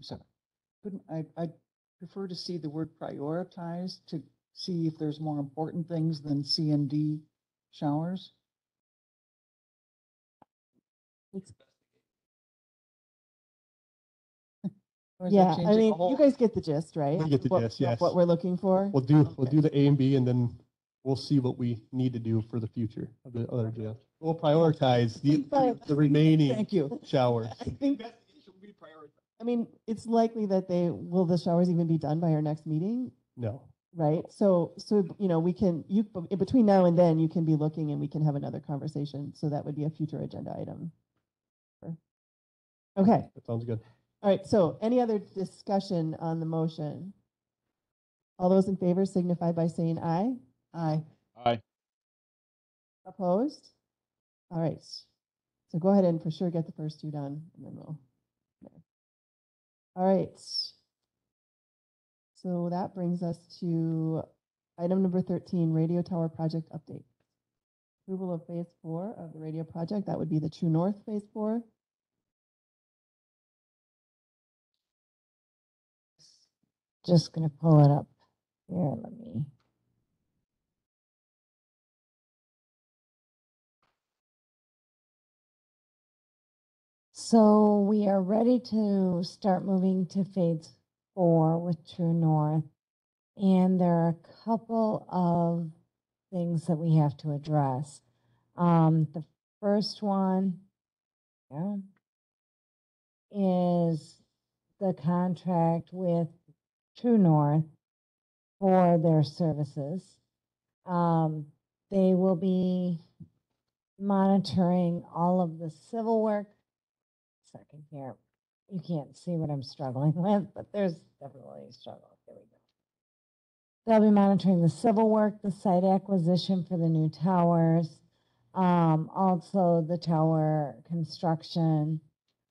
S7: So, couldn't, I'd prefer to see the word prioritize to see if there's more important things than C and D showers. Or is that
S2: Yeah, I
S7: changing
S2: mean,
S7: the whole-
S2: you guys get the gist, right?
S9: We get the
S2: What-
S9: gist, yes.
S2: What we're looking for.
S9: We'll do the A and B, and then we'll see what we need to do for the future of the other jail. We'll prioritize the remaining
S2: Thank you.
S9: showers.
S2: I think, I mean, it's likely that will the showers even be done by our next meeting,
S9: No.
S2: right? So, you know, in between now and then, you can be looking and we can have another conversation. So that would be a future agenda item. Okay,
S9: That sounds good.
S2: all right, so any other discussion on the motion? All those in favor signify by saying aye.
S7: Aye.
S10: Aye.
S2: Opposed? All right. So go ahead and for sure get the first two done, and then we'll. All right. So that brings us to item number 13, radio tower project update. Approval of phase 4 of the radio project. That would be the True North phase 4.
S3: Just gonna pull it up here, let me. So we are ready to start moving to phase 4 with True North. And there are a couple of things that we have to address. The first one, yeah, is the contract with True North for their services. They will be monitoring all of the civil work. Second here, you can't see what I'm struggling with, but there's definitely a struggle. Here we go. They'll be monitoring the civil work, the site acquisition for the new towers, also the tower construction,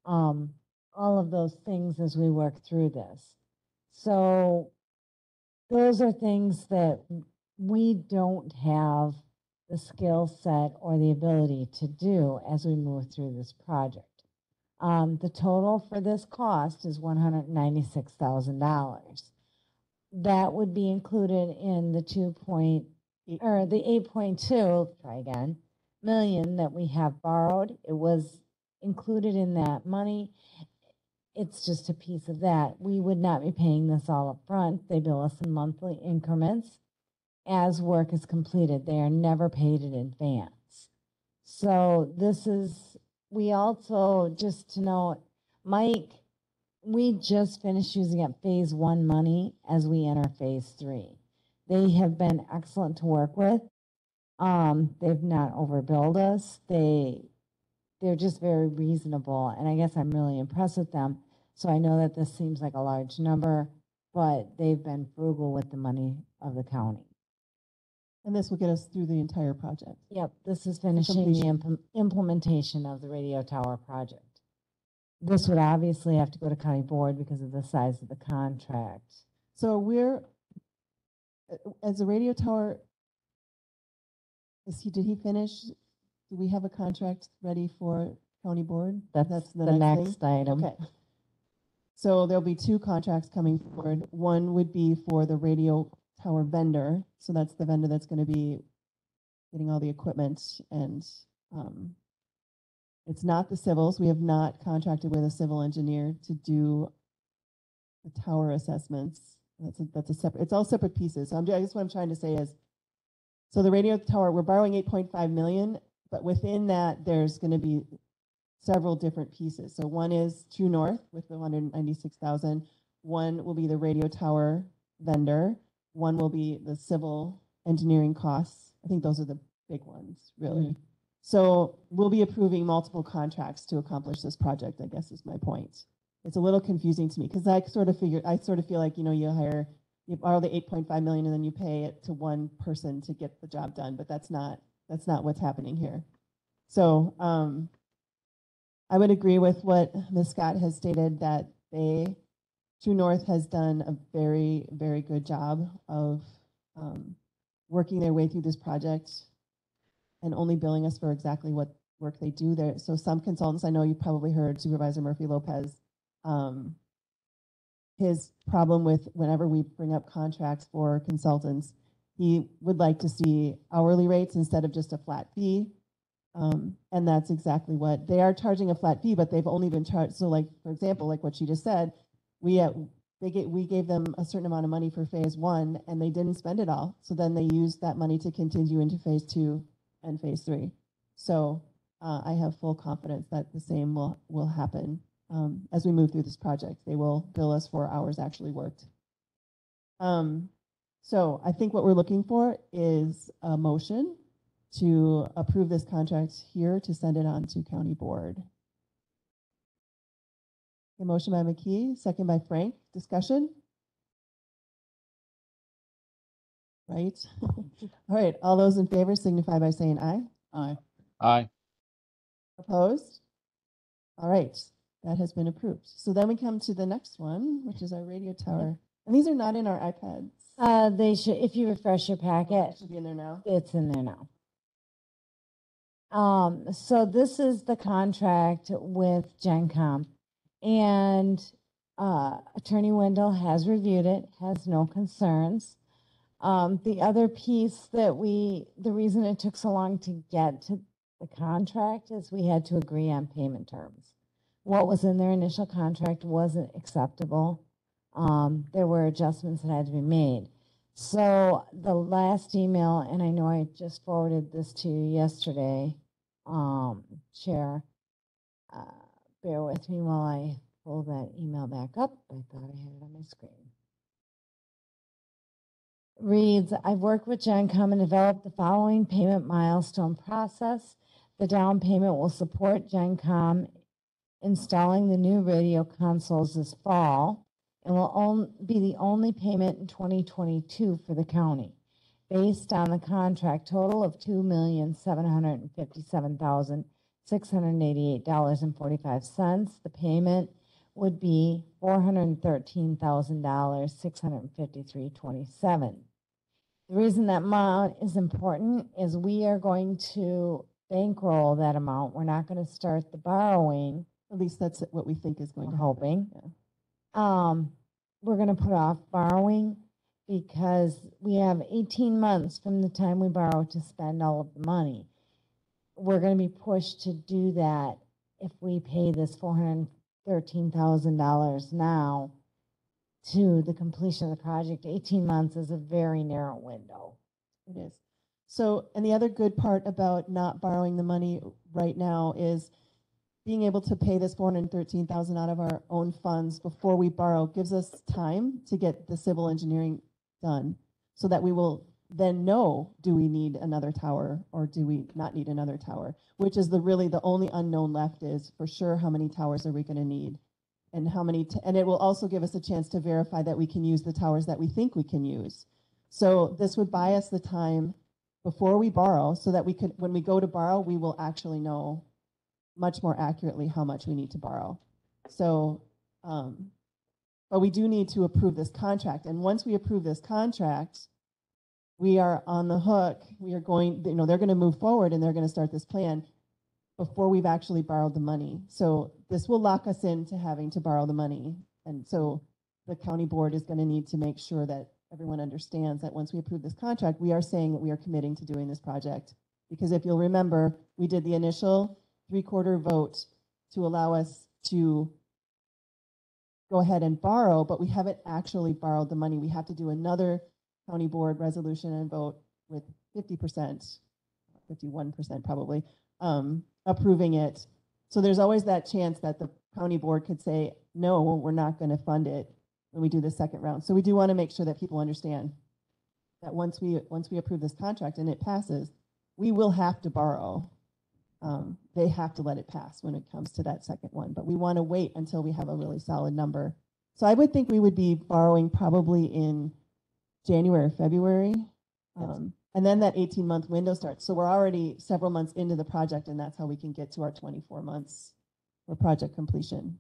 S3: all of those things as we work through this. So those are things that we don't have the skill set or the ability to do as we move through this project. The total for this cost is $196,000. That would be included in the 8.2, try again, million that we have borrowed. It was included in that money. It's just a piece of that. We would not be paying this all up front. They bill us in monthly increments as work is completed. They are never paid in advance. So this is, we also, just to note, Mike, we just finished using up phase 1 money as we enter phase 3. They have been excellent to work with. They've not overbilled us. They're just very reasonable, and I guess I'm really impressed with them. So I know that this seems like a large number, but they've been frugal with the money of the county.
S2: And this will get us through the entire project.
S3: Yep, this is finishing the implementation of the radio tower project. This would obviously have to go to county board because of the size of the contract.
S2: So we're, as a radio tower, did he finish? Do we have a contract ready for county board?
S3: That's the
S2: thing?
S3: next item.
S2: Okay. So there'll be 2 contracts coming forward. One would be for the radio tower vendor. So that's the vendor that's going to be getting all the equipment, and it's not the civils. We have not contracted with a civil engineer to do the tower assessments. That's a separate, it's all separate pieces. So I guess what I'm trying to say is, so the radio tower, we're borrowing 8.5 million, but within that, there's going to be several different pieces. So one is True North with the 196,000. One will be the radio tower vendor. One will be the civil engineering costs. I think those are the big ones, really. Mm-hmm. So we'll be approving multiple contracts to accomplish this project, I guess is my point. It's a little confusing to me because I sort of feel like, you borrow the 8.5 million and then you pay it to one person to get the job done, but that's not what's happening here. So I would agree with what Ms. Scott has stated, that True North has done a very, very good job of working their way through this project. and only billing us for exactly what work they do there. So some consultants, I know you probably heard Supervisor Murphy Lopez, his problem with whenever we bring up contracts for consultants, he would like to see hourly rates instead of just a flat fee. And that's exactly what they are charging, a flat fee, but they've only been charged. So like, for example, like what she just said, we gave them a certain amount of money for phase 1 and they didn't spend it all. So then they used that money to continue into phase 2 and phase 3. So I have full confidence that the same will happen as we move through this project. They will bill us for hours actually worked. So I think what we're looking for is a motion to approve this contract here to send it on to county board. A motion by McKee, second by Frank. Discussion? Right. All right. All those in favor signify by saying aye.
S7: Aye.
S10: Aye.
S2: Opposed? All right. That has been approved. So then we come to the next one, which is our radio tower. And these are not in our iPads.
S3: They should, if you refresh your packet,
S2: It should be in there now.
S3: it's in there now. So this is the contract with GenCom, and Attorney Wendell has reviewed it, has no concerns. The other piece that the reason it took so long to get to the contract is we had to agree on payment terms. What was in their initial contract wasn't acceptable. There were adjustments that had to be made. So the last email, and I know I just forwarded this to you yesterday, Chair, bear with me while I pull that email back up. I thought I had it on my screen. Reads, I've worked with GenCom and developed the following payment milestone process. The down payment will support GenCom installing the new radio consoles this fall and will be the only payment in 2022 for the county. Based on the contract total of $2,757,688.45, the payment would be $413,653.27. The reason that amount is important is we are going to bankroll that amount. We're not going to start the borrowing.
S2: At least that's what we think is going
S3: We're
S2: to happen.
S3: hoping. We're going to put off borrowing because we have 18 months from the time we borrow to spend all of the money. We're going to be pushed to do that if we pay this $413,000 now to the completion of the project. 18 months is a very narrow window.
S2: It is. So, and the other good part about not borrowing the money right now is being able to pay this $413,000 out of our own funds before we borrow gives us time to get the civil engineering done so that we will then know, do we need another tower or do we not need another tower, which is really the only unknown left is for sure how many towers are we going to need and how many, and it will also give us a chance to verify that we can use the towers that we think we can use. So this would buy us the time before we borrow so that we could, when we go to borrow, we will actually know much more accurately how much we need to borrow. So, but we do need to approve this contract. And once we approve this contract, we are on the hook. We are going, they're going to move forward and they're going to start this plan before we've actually borrowed the money. So this will lock us into having to borrow the money. And so the county board is going to need to make sure that everyone understands that once we approve this contract, we are saying that we are committing to doing this project. Because if you'll remember, we did the initial 3/4 vote to allow us to go ahead and borrow, but we haven't actually borrowed the money. We have to do another county board resolution and vote with 50%, 51% probably, approving it. So there's always that chance that the county board could say, no, we're not going to fund it when we do the second round. So we do want to make sure that people understand that once we approve this contract and it passes, we will have to borrow. They have to let it pass when it comes to that second one, but we want to wait until we have a really solid number. So I would think we would be borrowing probably in January or February. And then that 18-month window starts. So we're already several months into the project, and that's how we can get to our 24 months for project completion.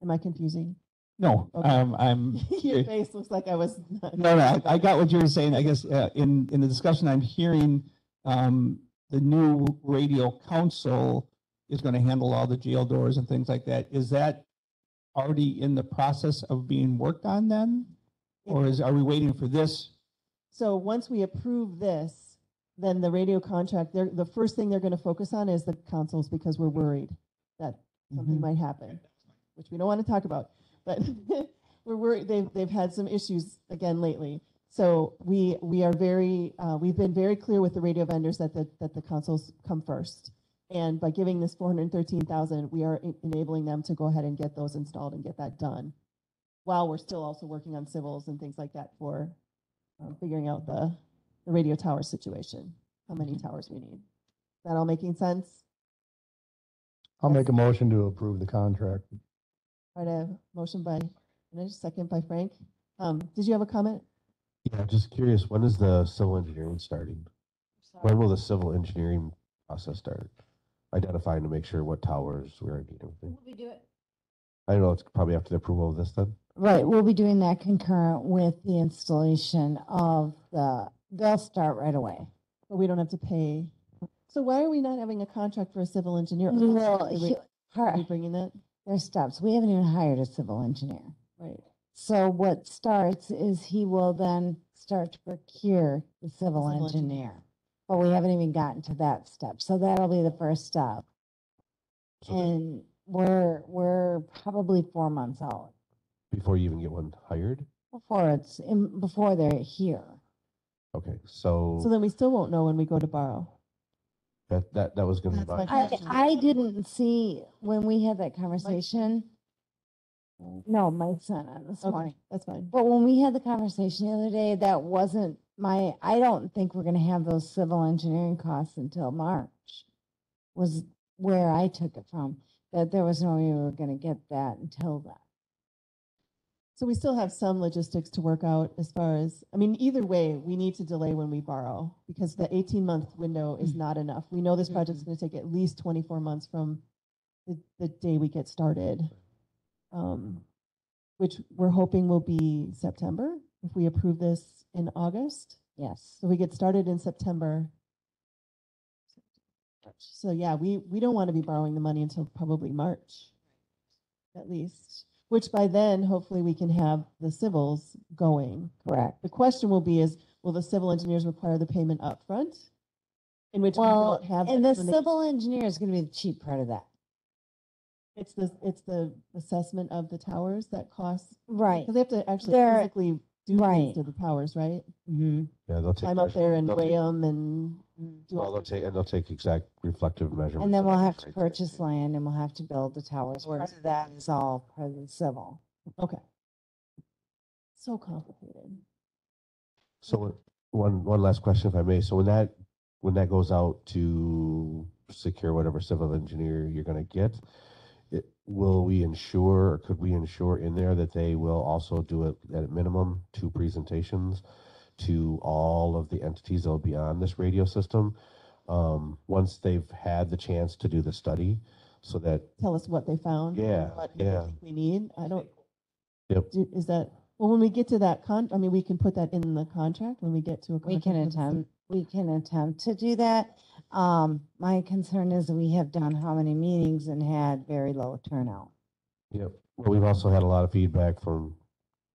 S2: Am I confusing?
S8: No,
S2: Okay.
S8: I'm.
S2: Your face looks like I was.
S8: No, I got what you were saying. I guess in the discussion I'm hearing the new radio council is going to handle all the jail doors and things like that. Is that already in the process of being worked on then? Or are we waiting for this?
S2: So once we approve this, then the radio contract, the first thing they're going to focus on is the councils, because we're worried that something might happen, which we don't want to talk about. But we're worried they've had some issues again lately. So we are very we've been very clear with the radio vendors that the councils come first. And by giving this $413,000, we are enabling them to go ahead and get those installed and get that done, while we're still also working on civils and things like that for figuring out the radio tower situation, how many towers we need. Is that all making sense?
S11: I'll make a motion to approve the contract.
S2: All right, a motion by Anish, second by Frank. Did you have a comment?
S5: Yeah, I'm just curious, when is the civil engineering starting? When will the civil engineering process start? Identifying to make sure what towers we're going to need, everything.
S3: We do it.
S5: I don't know, it's probably after the approval of this then?
S3: Right, we'll be doing that concurrent with the installation of they'll start right away.
S2: But we don't have to pay. So why are we not having a contract for a civil engineer?
S3: Well,
S2: Are we bringing that?
S3: there's steps. We haven't even hired a civil engineer.
S2: Right.
S3: So what starts is he will then start to procure the civil
S2: Civil
S3: engineer. But we haven't even gotten to that step. So that'll be the first step.
S5: So
S3: And we're probably 4 months out
S5: before you even get one hired?
S3: before they're here.
S5: Okay,
S2: So then we still won't know when we go to borrow.
S5: that was going to be
S2: That's
S5: my,
S2: my question.
S3: I didn't see when we had that conversation. No, Mike sent it this
S2: Okay,
S3: morning.
S2: that's fine.
S3: But when we had the conversation the other day, that wasn't I don't think we're gonna have those civil engineering costs until March, was where I took it from, that there was no way we were gonna get that until then.
S2: So we still have some logistics to work out as far as, I mean, either way, we need to delay when we borrow, because the 18-month window is not enough. We know this project's going to take at least 24 months from the day we get started, which we're hoping will be September if we approve this in August.
S3: Yes.
S2: So we get started in September. So yeah, we don't want to be borrowing the money until probably March, at least. Which by then, hopefully we can have the civils going.
S3: Correct.
S2: The question will be is, will the civil engineers require the payment up front? In which we
S3: Well,
S2: don't have.
S3: and the
S2: when they-
S3: civil engineer is gonna be the cheap part of that.
S2: It's the assessment of the towers that costs,
S3: Right.
S2: because they have to actually
S3: They're-
S2: physically do
S3: right.
S2: things to the towers, right?
S3: Mm-hmm.
S5: yeah, they'll take.
S2: Climb up there and
S5: they'll
S2: weigh
S5: take-
S2: them and do
S5: Well,
S2: all
S5: they'll take exact reflective measurements.
S3: And then we'll
S5: of
S3: have to
S5: everything.
S3: purchase land and we'll have to build the towers. Part of that is all part of the civil.
S2: Okay. So complicated.
S5: So one last question, if I may. So when that goes out to secure whatever civil engineer you're going to get, will we ensure, or could we ensure in there that they will also do it at a minimum 2 presentations to all of the entities that will be on this radio system once they've had the chance to do the study, so that
S2: Tell us what they found.
S5: Yeah,
S2: What
S5: yeah.
S2: we need. I don't.
S5: Yep.
S2: Is that, well, when we get to that I mean, we can put that in the contract when we get to a
S3: We
S2: contract.
S3: can
S2: with the city.
S3: attempt to do that. My concern is that we have done how many meetings and had very low turnout.
S5: Yep. Well, we've also had a lot of feedback from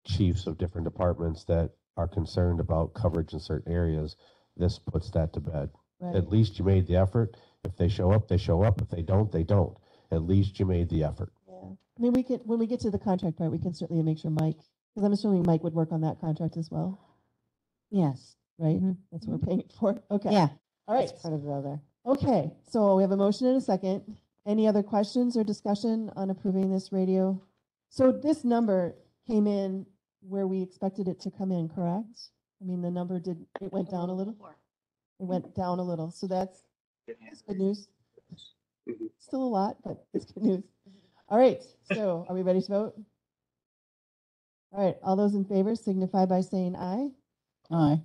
S5: chiefs of different departments that are concerned about coverage in certain areas. This puts that to bed.
S2: Right.
S5: At least you made the effort. If they show up, they show up. If they don't, they don't. At least you made the effort.
S2: Yeah. I mean, when we get to the contract part, we can certainly make sure Mike, because I'm assuming Mike would work on that contract as well,
S3: Yes.
S2: right?
S3: Mhm.
S2: That's what we're paying it for. Okay.
S3: Yeah.
S2: All right.
S3: That's part of the other.
S2: Okay. So we have a motion and a second. Any other questions or discussion on approving this radio? So this number came in where we expected it to come in, correct? I mean, the number it went down a little? It went down a little. So that's good news. Still a lot, but it's good news. All right. So are we ready to vote? All right. All those in favor signify by saying aye.
S7: Aye.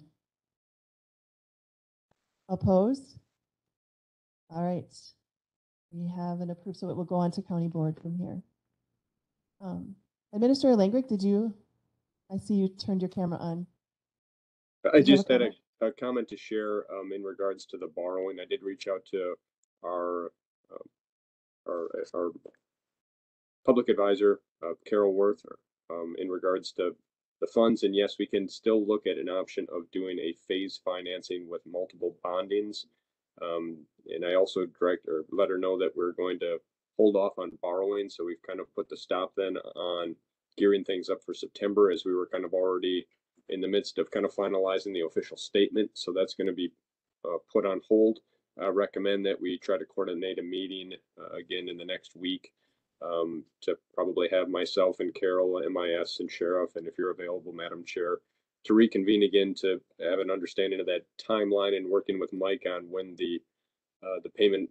S2: Opposed? All right. We have an approved, so it will go on to county board from here. Administrator Langrick, I see you turned your camera on.
S12: I
S2: Did you have
S12: just
S2: a
S12: had a
S2: comment?
S12: a comment to share in regards to the borrowing. I did reach out to our our public advisor, Carol Worth, in regards to the funds. And yes, we can still look at an option of doing a phase financing with multiple bondings. And I also let her know that we're going to hold off on borrowing. So we've kind of put the stop then on gearing things up for September, as we were kind of already in the midst of kind of finalizing the official statement. So that's going to be put on hold. I recommend that we try to coordinate a meeting again in the next week, to probably have myself and Carol, MIS, and Sheriff, and if you're available, Madam Chair, to reconvene again to have an understanding of that timeline, and working with Mike on when the payment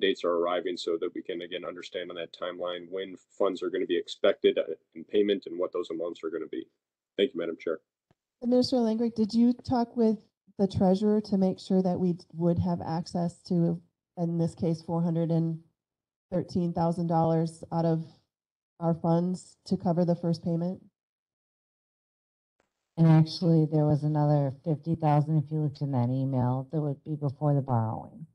S12: dates are arriving, so that we can again understand on that timeline when funds are going to be expected in payment and what those amounts are going to be. Thank you, Madam Chair.
S2: Administrator Langrick, did you talk with the treasurer to make sure that we would have access to, in this case, $413,000 out of our funds to cover the first payment?
S3: And actually, there was another 50,000, if you looked in that email, that would be before the borrowing.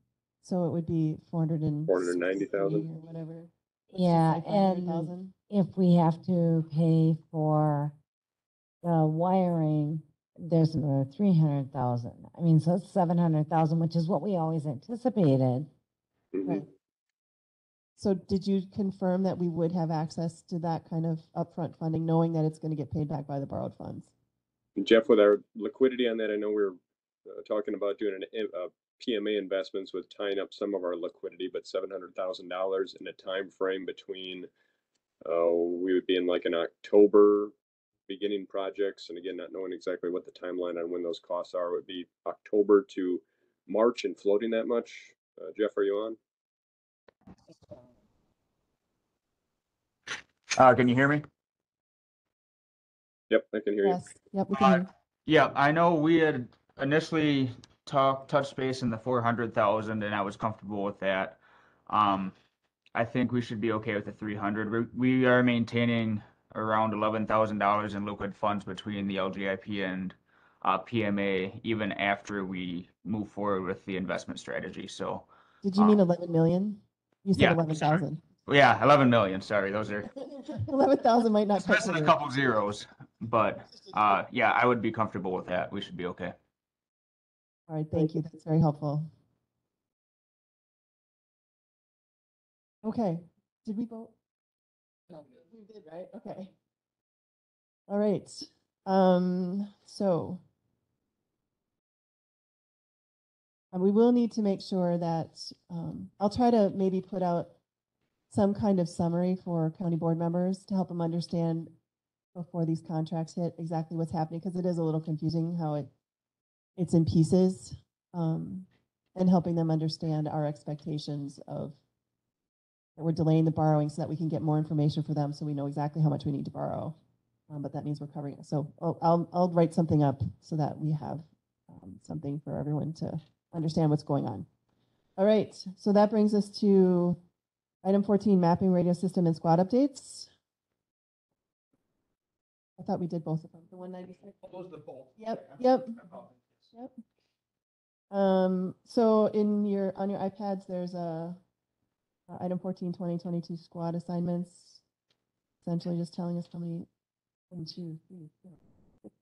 S2: So it would be
S12: 490,000
S2: or whatever.
S3: Yeah,
S2: Like
S3: and
S2: 500,000.
S3: if we have to pay for the wiring, there's another 300,000. I mean, so it's 700,000, which is what we always anticipated.
S12: Mm-hmm.
S2: Right. So did you confirm that we would have access to that kind of upfront funding, knowing that it's going to get paid back by the borrowed funds?
S12: Jeff, with our liquidity on that, I know we were talking about doing a PMA investments with tying up some of our liquidity, but $700,000 in a time frame between we would be in like an October beginning projects, and again, not knowing exactly what the timeline on when those costs are, would be October to March and floating that much. Jeff, are you on?
S13: Can you hear me?
S12: Yep, I can hear you.
S2: Yes. Yep, we can hear you.
S13: Yeah, I know we had initially touched base in the 400,000, and I was comfortable with that. I think we should be okay with the 300. We are maintaining around $11,000 in liquid funds between the LGIP and PMA, even after we move forward with the investment strategy. So,
S2: Did you mean 11 million? You said
S13: yeah,
S2: 11,000.
S13: yeah, 11 million. Sorry, those are
S2: 11,000 might not
S13: just
S2: touch
S13: missing a
S2: it.
S13: couple zeros, but yeah, I would be comfortable with that. We should be okay.
S2: All right, thank you. That's very helpful. Okay, did we vote? No, we did, right? Okay. All right. So we will need to make sure that I'll try to maybe put out some kind of summary for county board members to help them understand before these contracts hit exactly what's happening, because it is a little confusing how it's in pieces, and helping them understand our expectations of that we're delaying the borrowing so that we can get more information for them, so we know exactly how much we need to borrow. But that means we're covering it. So I'll write something up so that we have something for everyone to understand what's going on. All right, so that brings us to item 14, mapping radio system and squad updates. I thought we did both of them. The 196.
S9: Those are both.
S2: Yep. So on your iPads, there's item 14, 2022 squad assignments. Essentially just telling us how many. 1, 2, 3, 4, 6.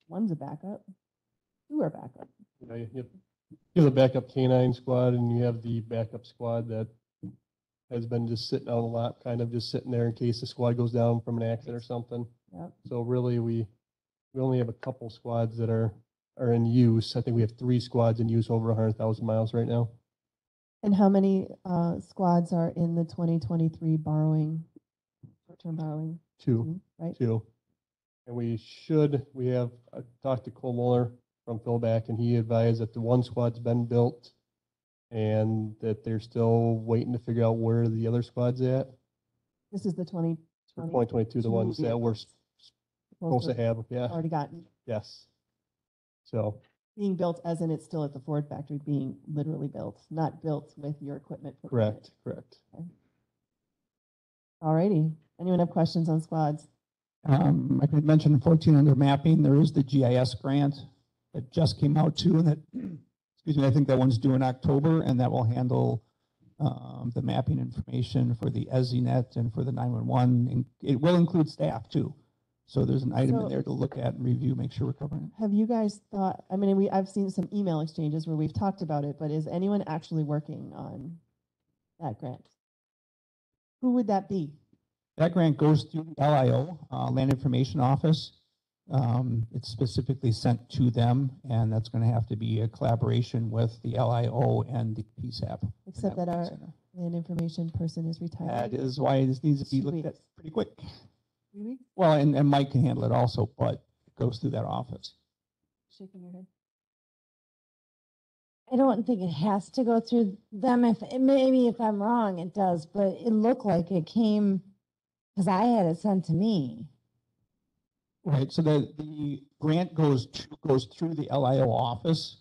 S2: One's a backup. 2 are backup.
S9: You have the backup K9 squad, and you have the backup squad that has been just sitting out a lot, kind of just sitting there in case the squad goes down from an accident or something.
S2: Yep.
S9: So really, we only have a couple squads that are in use. I think we have 3 squads in use over 100,000 miles right now.
S2: And how many squads are in the 2023 borrowing, short-term borrowing?
S9: 2,
S2: right?
S9: 2. And we have talked to Cole Muller from Philback, and he advised that the 1 squad's been built and that they're still waiting to figure out where the other squad's at.
S2: This is the
S9: 2022, the ones that we're supposed to have, yeah.
S2: Already gotten.
S9: Yes. So.
S2: Being built as in it's still at the Ford factory, being literally built, not built with your equipment.
S9: Correct.
S2: Okay. All righty. Anyone have questions on squads?
S8: I could mention 14 under mapping, there is the GIS grant that just came out too, and that, excuse me, I think that one's due in October, and that will handle the mapping information for the EZNet and for the 911. And it will include staff too. So there's an item in
S2: So-
S8: there to look at and review, make sure we're covering it.
S2: Have you guys thought, I mean, I've seen some email exchanges where we've talked about it, but is anyone actually working on that grant? Who would that be?
S8: That grant goes through the LIO, Land Information Office. It's specifically sent to them, and that's going to have to be a collaboration with the LIO and the PSAP.
S2: Except that our land information person is retired.
S8: That is why this needs to be
S2: 2
S8: looked at
S2: weeks.
S8: pretty quick.
S2: 3 weeks?
S8: Well, and Mike can handle it also, but it goes through that office.
S2: Shaking your head.
S3: I don't think it has to go through them. Maybe if I'm wrong, it does, but it looked like it came, because I had it sent to me.
S8: Right, so the grant goes through the LIO office.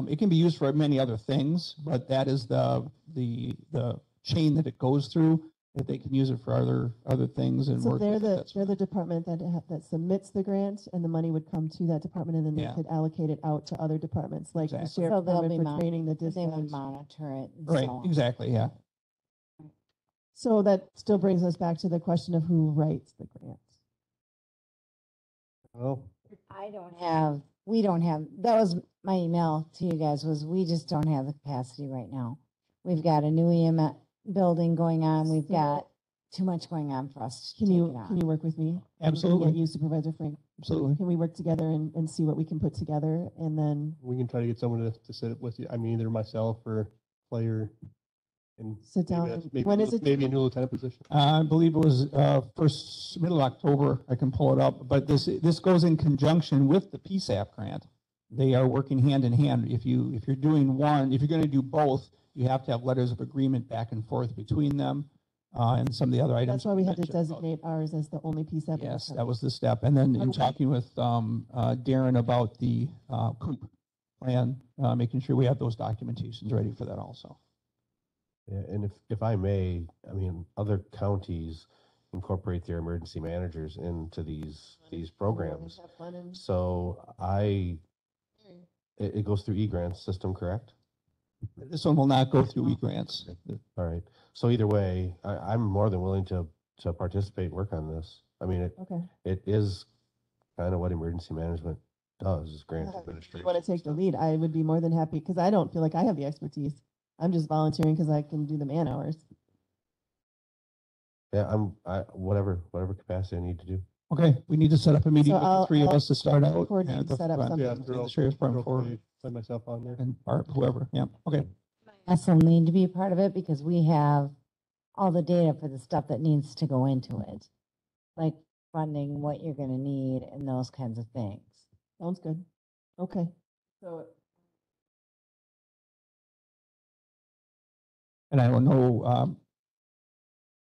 S8: It can be used for many other things, but that is the chain that it goes through, that they can use it for other things and
S2: So
S8: work.
S2: they're
S8: with it.
S2: the,
S8: That's-
S2: they're the department that submits the grant, and the money would come to that department, and then they
S8: Yeah.
S2: could allocate it out to other departments, like the
S8: Exactly.
S2: sheriff
S3: So they'll
S2: department
S3: be
S2: for training the
S3: They would
S2: dispatch.
S3: monitor it and
S8: Right,
S3: so on.
S8: exactly, yeah.
S2: So that still brings us back to the question of who writes the grant.
S11: Well,
S3: We don't have, that was my email to you guys, was we just don't have the capacity right now. We've got a new EM building going on. We've
S2: So-
S3: got too much going on for us to
S2: Can
S3: take
S2: you,
S3: it on.
S2: can you work with me?
S8: Absolutely.
S2: You, Supervisor Frank.
S8: Absolutely.
S2: Can we work together and see what we can put together, and then
S9: We can try to get someone to sit with you. I mean, either myself or Claire. And
S2: sit down?
S9: maybe,
S2: and-
S9: maybe,
S2: When is it?
S9: maybe a new lieutenant position.
S8: I believe it was middle of October. I can pull it up, but this goes in conjunction with the PSAP grant. They are working hand in hand. If you're doing one, if you're going to do both, you have to have letters of agreement back and forth between them, and some of the other items.
S2: That's why we had to
S8: mentioned about.
S2: designate ours as the only piece of.
S8: Yes, that was the step. And then in talking with Darren about the COOP plan, making sure we have those documentations ready for that also.
S5: Yeah, and if I may, I mean, other counties incorporate their emergency managers into these programs.
S2: Have fun and-
S5: So it goes through e-grants system, correct?
S8: This one will not go through e-grants.
S5: All right. So either way, I'm more than willing to participate and work on this. I mean,
S2: Okay.
S5: it is kind of what emergency management does, is grant
S2: If you
S5: administration.
S2: want to take the lead, I would be more than happy, because I don't feel like I have the expertise. I'm just volunteering because I can do the man hours.
S5: Yeah, whatever capacity I need to do.
S8: Okay, we need to set up a meeting
S2: So
S8: with the three of us to start out.
S2: coordinate
S8: and
S2: and
S8: the
S2: set up
S8: front
S2: something.
S9: Yeah,
S8: end,
S9: throw
S8: the sheriff's department
S9: throw
S8: for,
S9: Send myself on there.
S8: and Barb, whoever, yeah, okay.
S3: I still need to be a part of it because we have all the data for the stuff that needs to go into it. Like funding, what you're gonna need and those kinds of things.
S2: Sounds good. Okay. So
S8: And I don't know,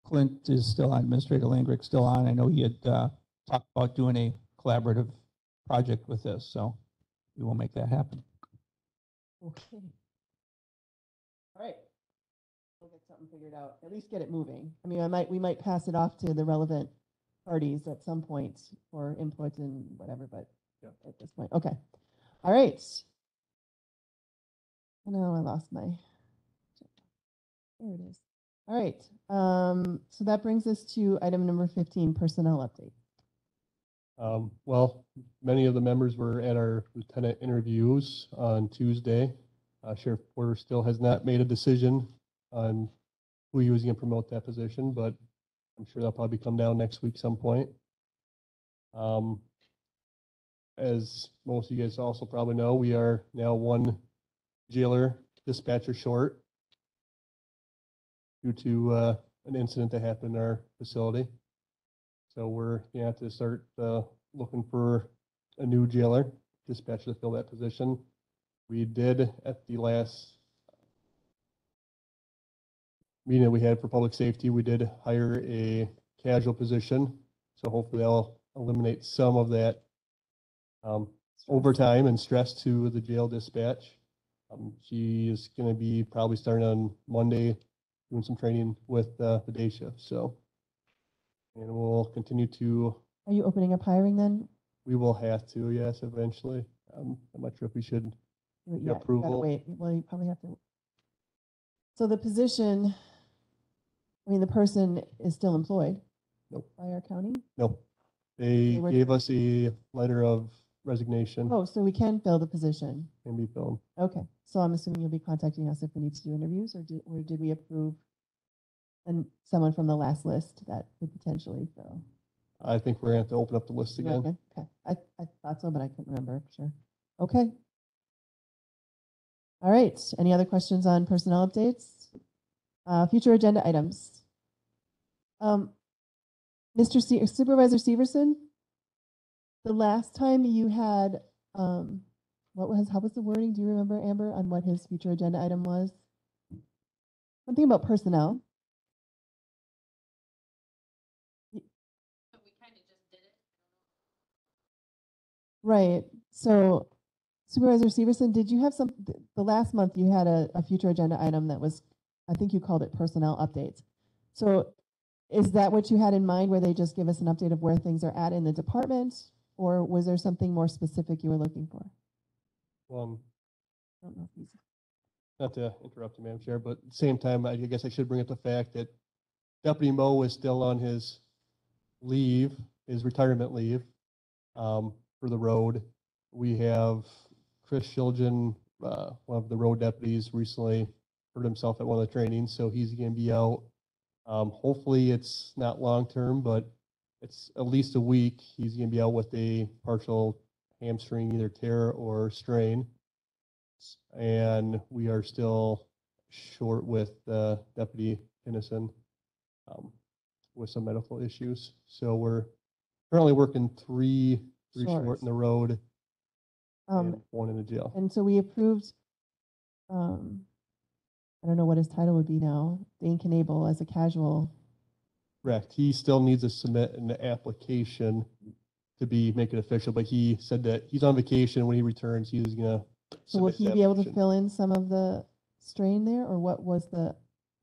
S8: Clint is still on, Administrator Langrick's still on. I know he had talked about doing a collaborative project with this, so we will make that happen.
S2: okay. All right. We'll get something figured out. At least get it moving. I mean, we might pass it off to the relevant parties at some point for input and whatever, but
S9: Yeah.
S2: at this point, okay. All right. Oh, no, I lost my. There it is. All right. So that brings us to item number 15, personnel update.
S9: Well, many of the members were at our lieutenant interviews on Tuesday. Sheriff Porter still has not made a decision on who he was going to promote that position, but I'm sure that'll probably come down next week some point. As most of you guys also probably know, we are now one jailer dispatcher short due to an incident that happened in our facility. So we're gonna have to start looking for a new jailer dispatcher to fill that position. We did at the last meeting that we had for public safety, we did hire a casual position. So hopefully that'll eliminate some of that overtime and stress to the jail dispatch. She is going to be probably starting on Monday, doing some training with the day shift. So, and we'll continue to
S2: Are you opening up hiring then?
S9: We will have to, yes, eventually. I'm not sure if we should
S2: Yeah,
S9: get
S2: you gotta
S9: approval.
S2: wait. Well, you probably have to. So the position, I mean, the person is still employed
S9: Nope.
S2: by our county?
S9: No, they
S2: They were-
S9: gave us a letter of resignation
S2: Oh, so we can fill the position.
S9: and be filled.
S2: Okay, so I'm assuming you'll be contacting us if we need to do interviews, or did we approve and someone from the last list that could potentially fill?
S9: I think we're gonna have to open up the list
S2: You
S9: again.
S2: reckon? Okay, I thought so, but I couldn't remember for sure. Okay. All right, any other questions on personnel updates? Future agenda items. Supervisor Severson, the last time you had, how was the wording? Do you remember, Amber, on what his future agenda item was? Something about personnel. Right. So Supervisor Severson, did you have the last month you had a future agenda item that was, I think you called it personnel updates. So is that what you had in mind, where they just give us an update of where things are at in the department? Or was there something more specific you were looking for? I don't know if he's.
S9: Not to interrupt you, Madam Chair, but at the same time, I guess I should bring up the fact that Deputy Mo is still on his leave, his retirement leave, for the road. We have Chris Shilgen, one of the road deputies, recently hurt himself at one of the trainings, so he's gonna be out. Hopefully it's not long-term, but it's at least a week. He's gonna be out with a partial hamstring, either tear or strain. And we are still short with Deputy Innocent with some medical issues. So we're currently working three short in the road and one in the jail.
S2: And so we approved, I don't know what his title would be now, Dane Knable as a casual.
S9: Correct. He still needs to submit an application to make it official, but he said that he's on vacation. When he returns, he was gonna.
S2: So will he be able to fill in some of the strain there, or what was the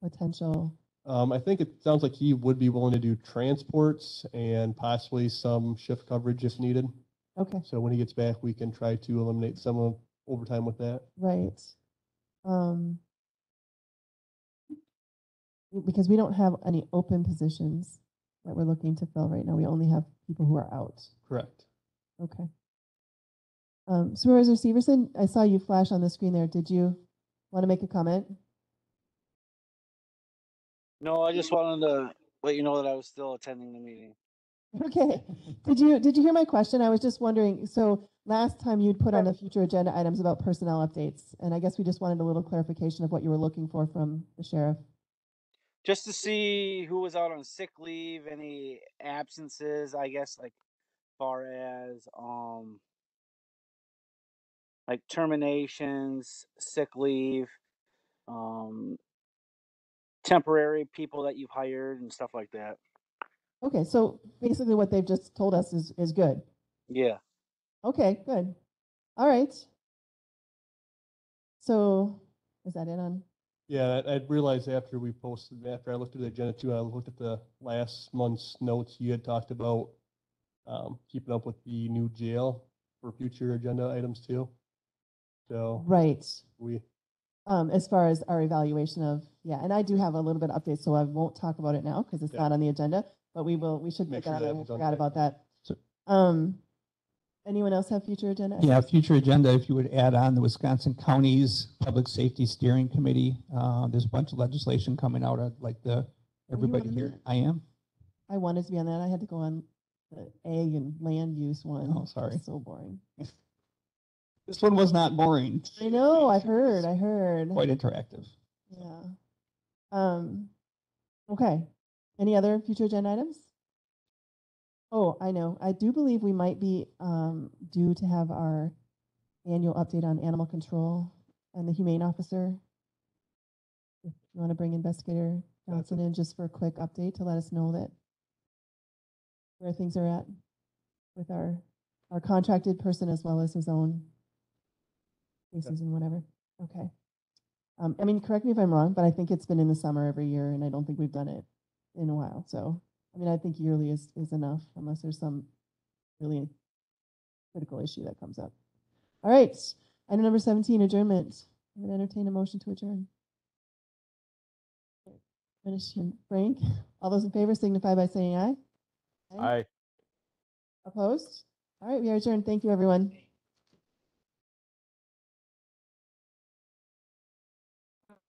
S2: potential?
S9: I think it sounds like he would be willing to do transports and possibly some shift coverage if needed.
S2: Okay.
S9: So when he gets back, we can try to eliminate some of overtime with that.
S2: Right. Because we don't have any open positions that we're looking to fill right now. We only have people who are out.
S9: Correct.
S2: Okay. Supervisor Severson, I saw you flash on the screen there. Did you want to make a comment?
S14: No, I just wanted to let you know that I was still attending the meeting.
S2: Okay. Did you hear my question? I was just wondering, so last time you'd put on the future agenda items about personnel updates, and I guess we just wanted a little clarification of what you were looking for from the sheriff.
S14: Just to see who was out on sick leave, any absences, I guess, like far as like terminations, sick leave, temporary people that you've hired and stuff like that.
S2: Okay, so basically what they've just told us is good.
S14: Yeah.
S2: Okay, good. All right. So is that it on?
S9: Yeah, I realized after I looked at the agenda too, I looked at the last month's notes. You had talked about keeping up with the new jail for future agenda items too. So
S2: right.
S9: We
S2: as far as our evaluation of, yeah, and I do have a little bit of update, so I won't talk about it now because it's not on the agenda, but we should
S9: Make
S2: put that
S9: sure
S2: on.
S9: that
S2: I
S9: was on
S2: forgot
S9: there.
S2: about that.
S8: So-
S2: Anyone else have future agenda?
S8: Yeah, future agenda, if you would add on the Wisconsin Counties Public Safety Steering Committee. There's a bunch of legislation coming out. I'd like everybody
S2: on
S8: here.
S2: that?
S8: I am.
S2: I wanted to be on that. I had to go on the ag and land use one.
S8: Oh, sorry.
S2: It's so boring.
S8: This one was not boring.
S2: I know, I heard.
S8: Quite interactive.
S2: Yeah. Okay. Any other future agenda items? Oh, I know. I do believe we might be due to have our annual update on animal control and the humane officer. If you want to bring Investigator Johnson in just for a quick update to let us know that where things are at with our contracted person as well as his own cases and whatever. Okay. I mean, correct me if I'm wrong, but I think it's been in the summer every year, and I don't think we've done it in a while. So I mean, I think yearly is enough unless there's some really critical issue that comes up. All right, item number 17, adjournment. I'm going to entertain a motion to adjourn. Finish Frank. All those in favor signify by saying aye.
S10: Aye.
S2: Opposed? All right, we are adjourned. Thank you, everyone.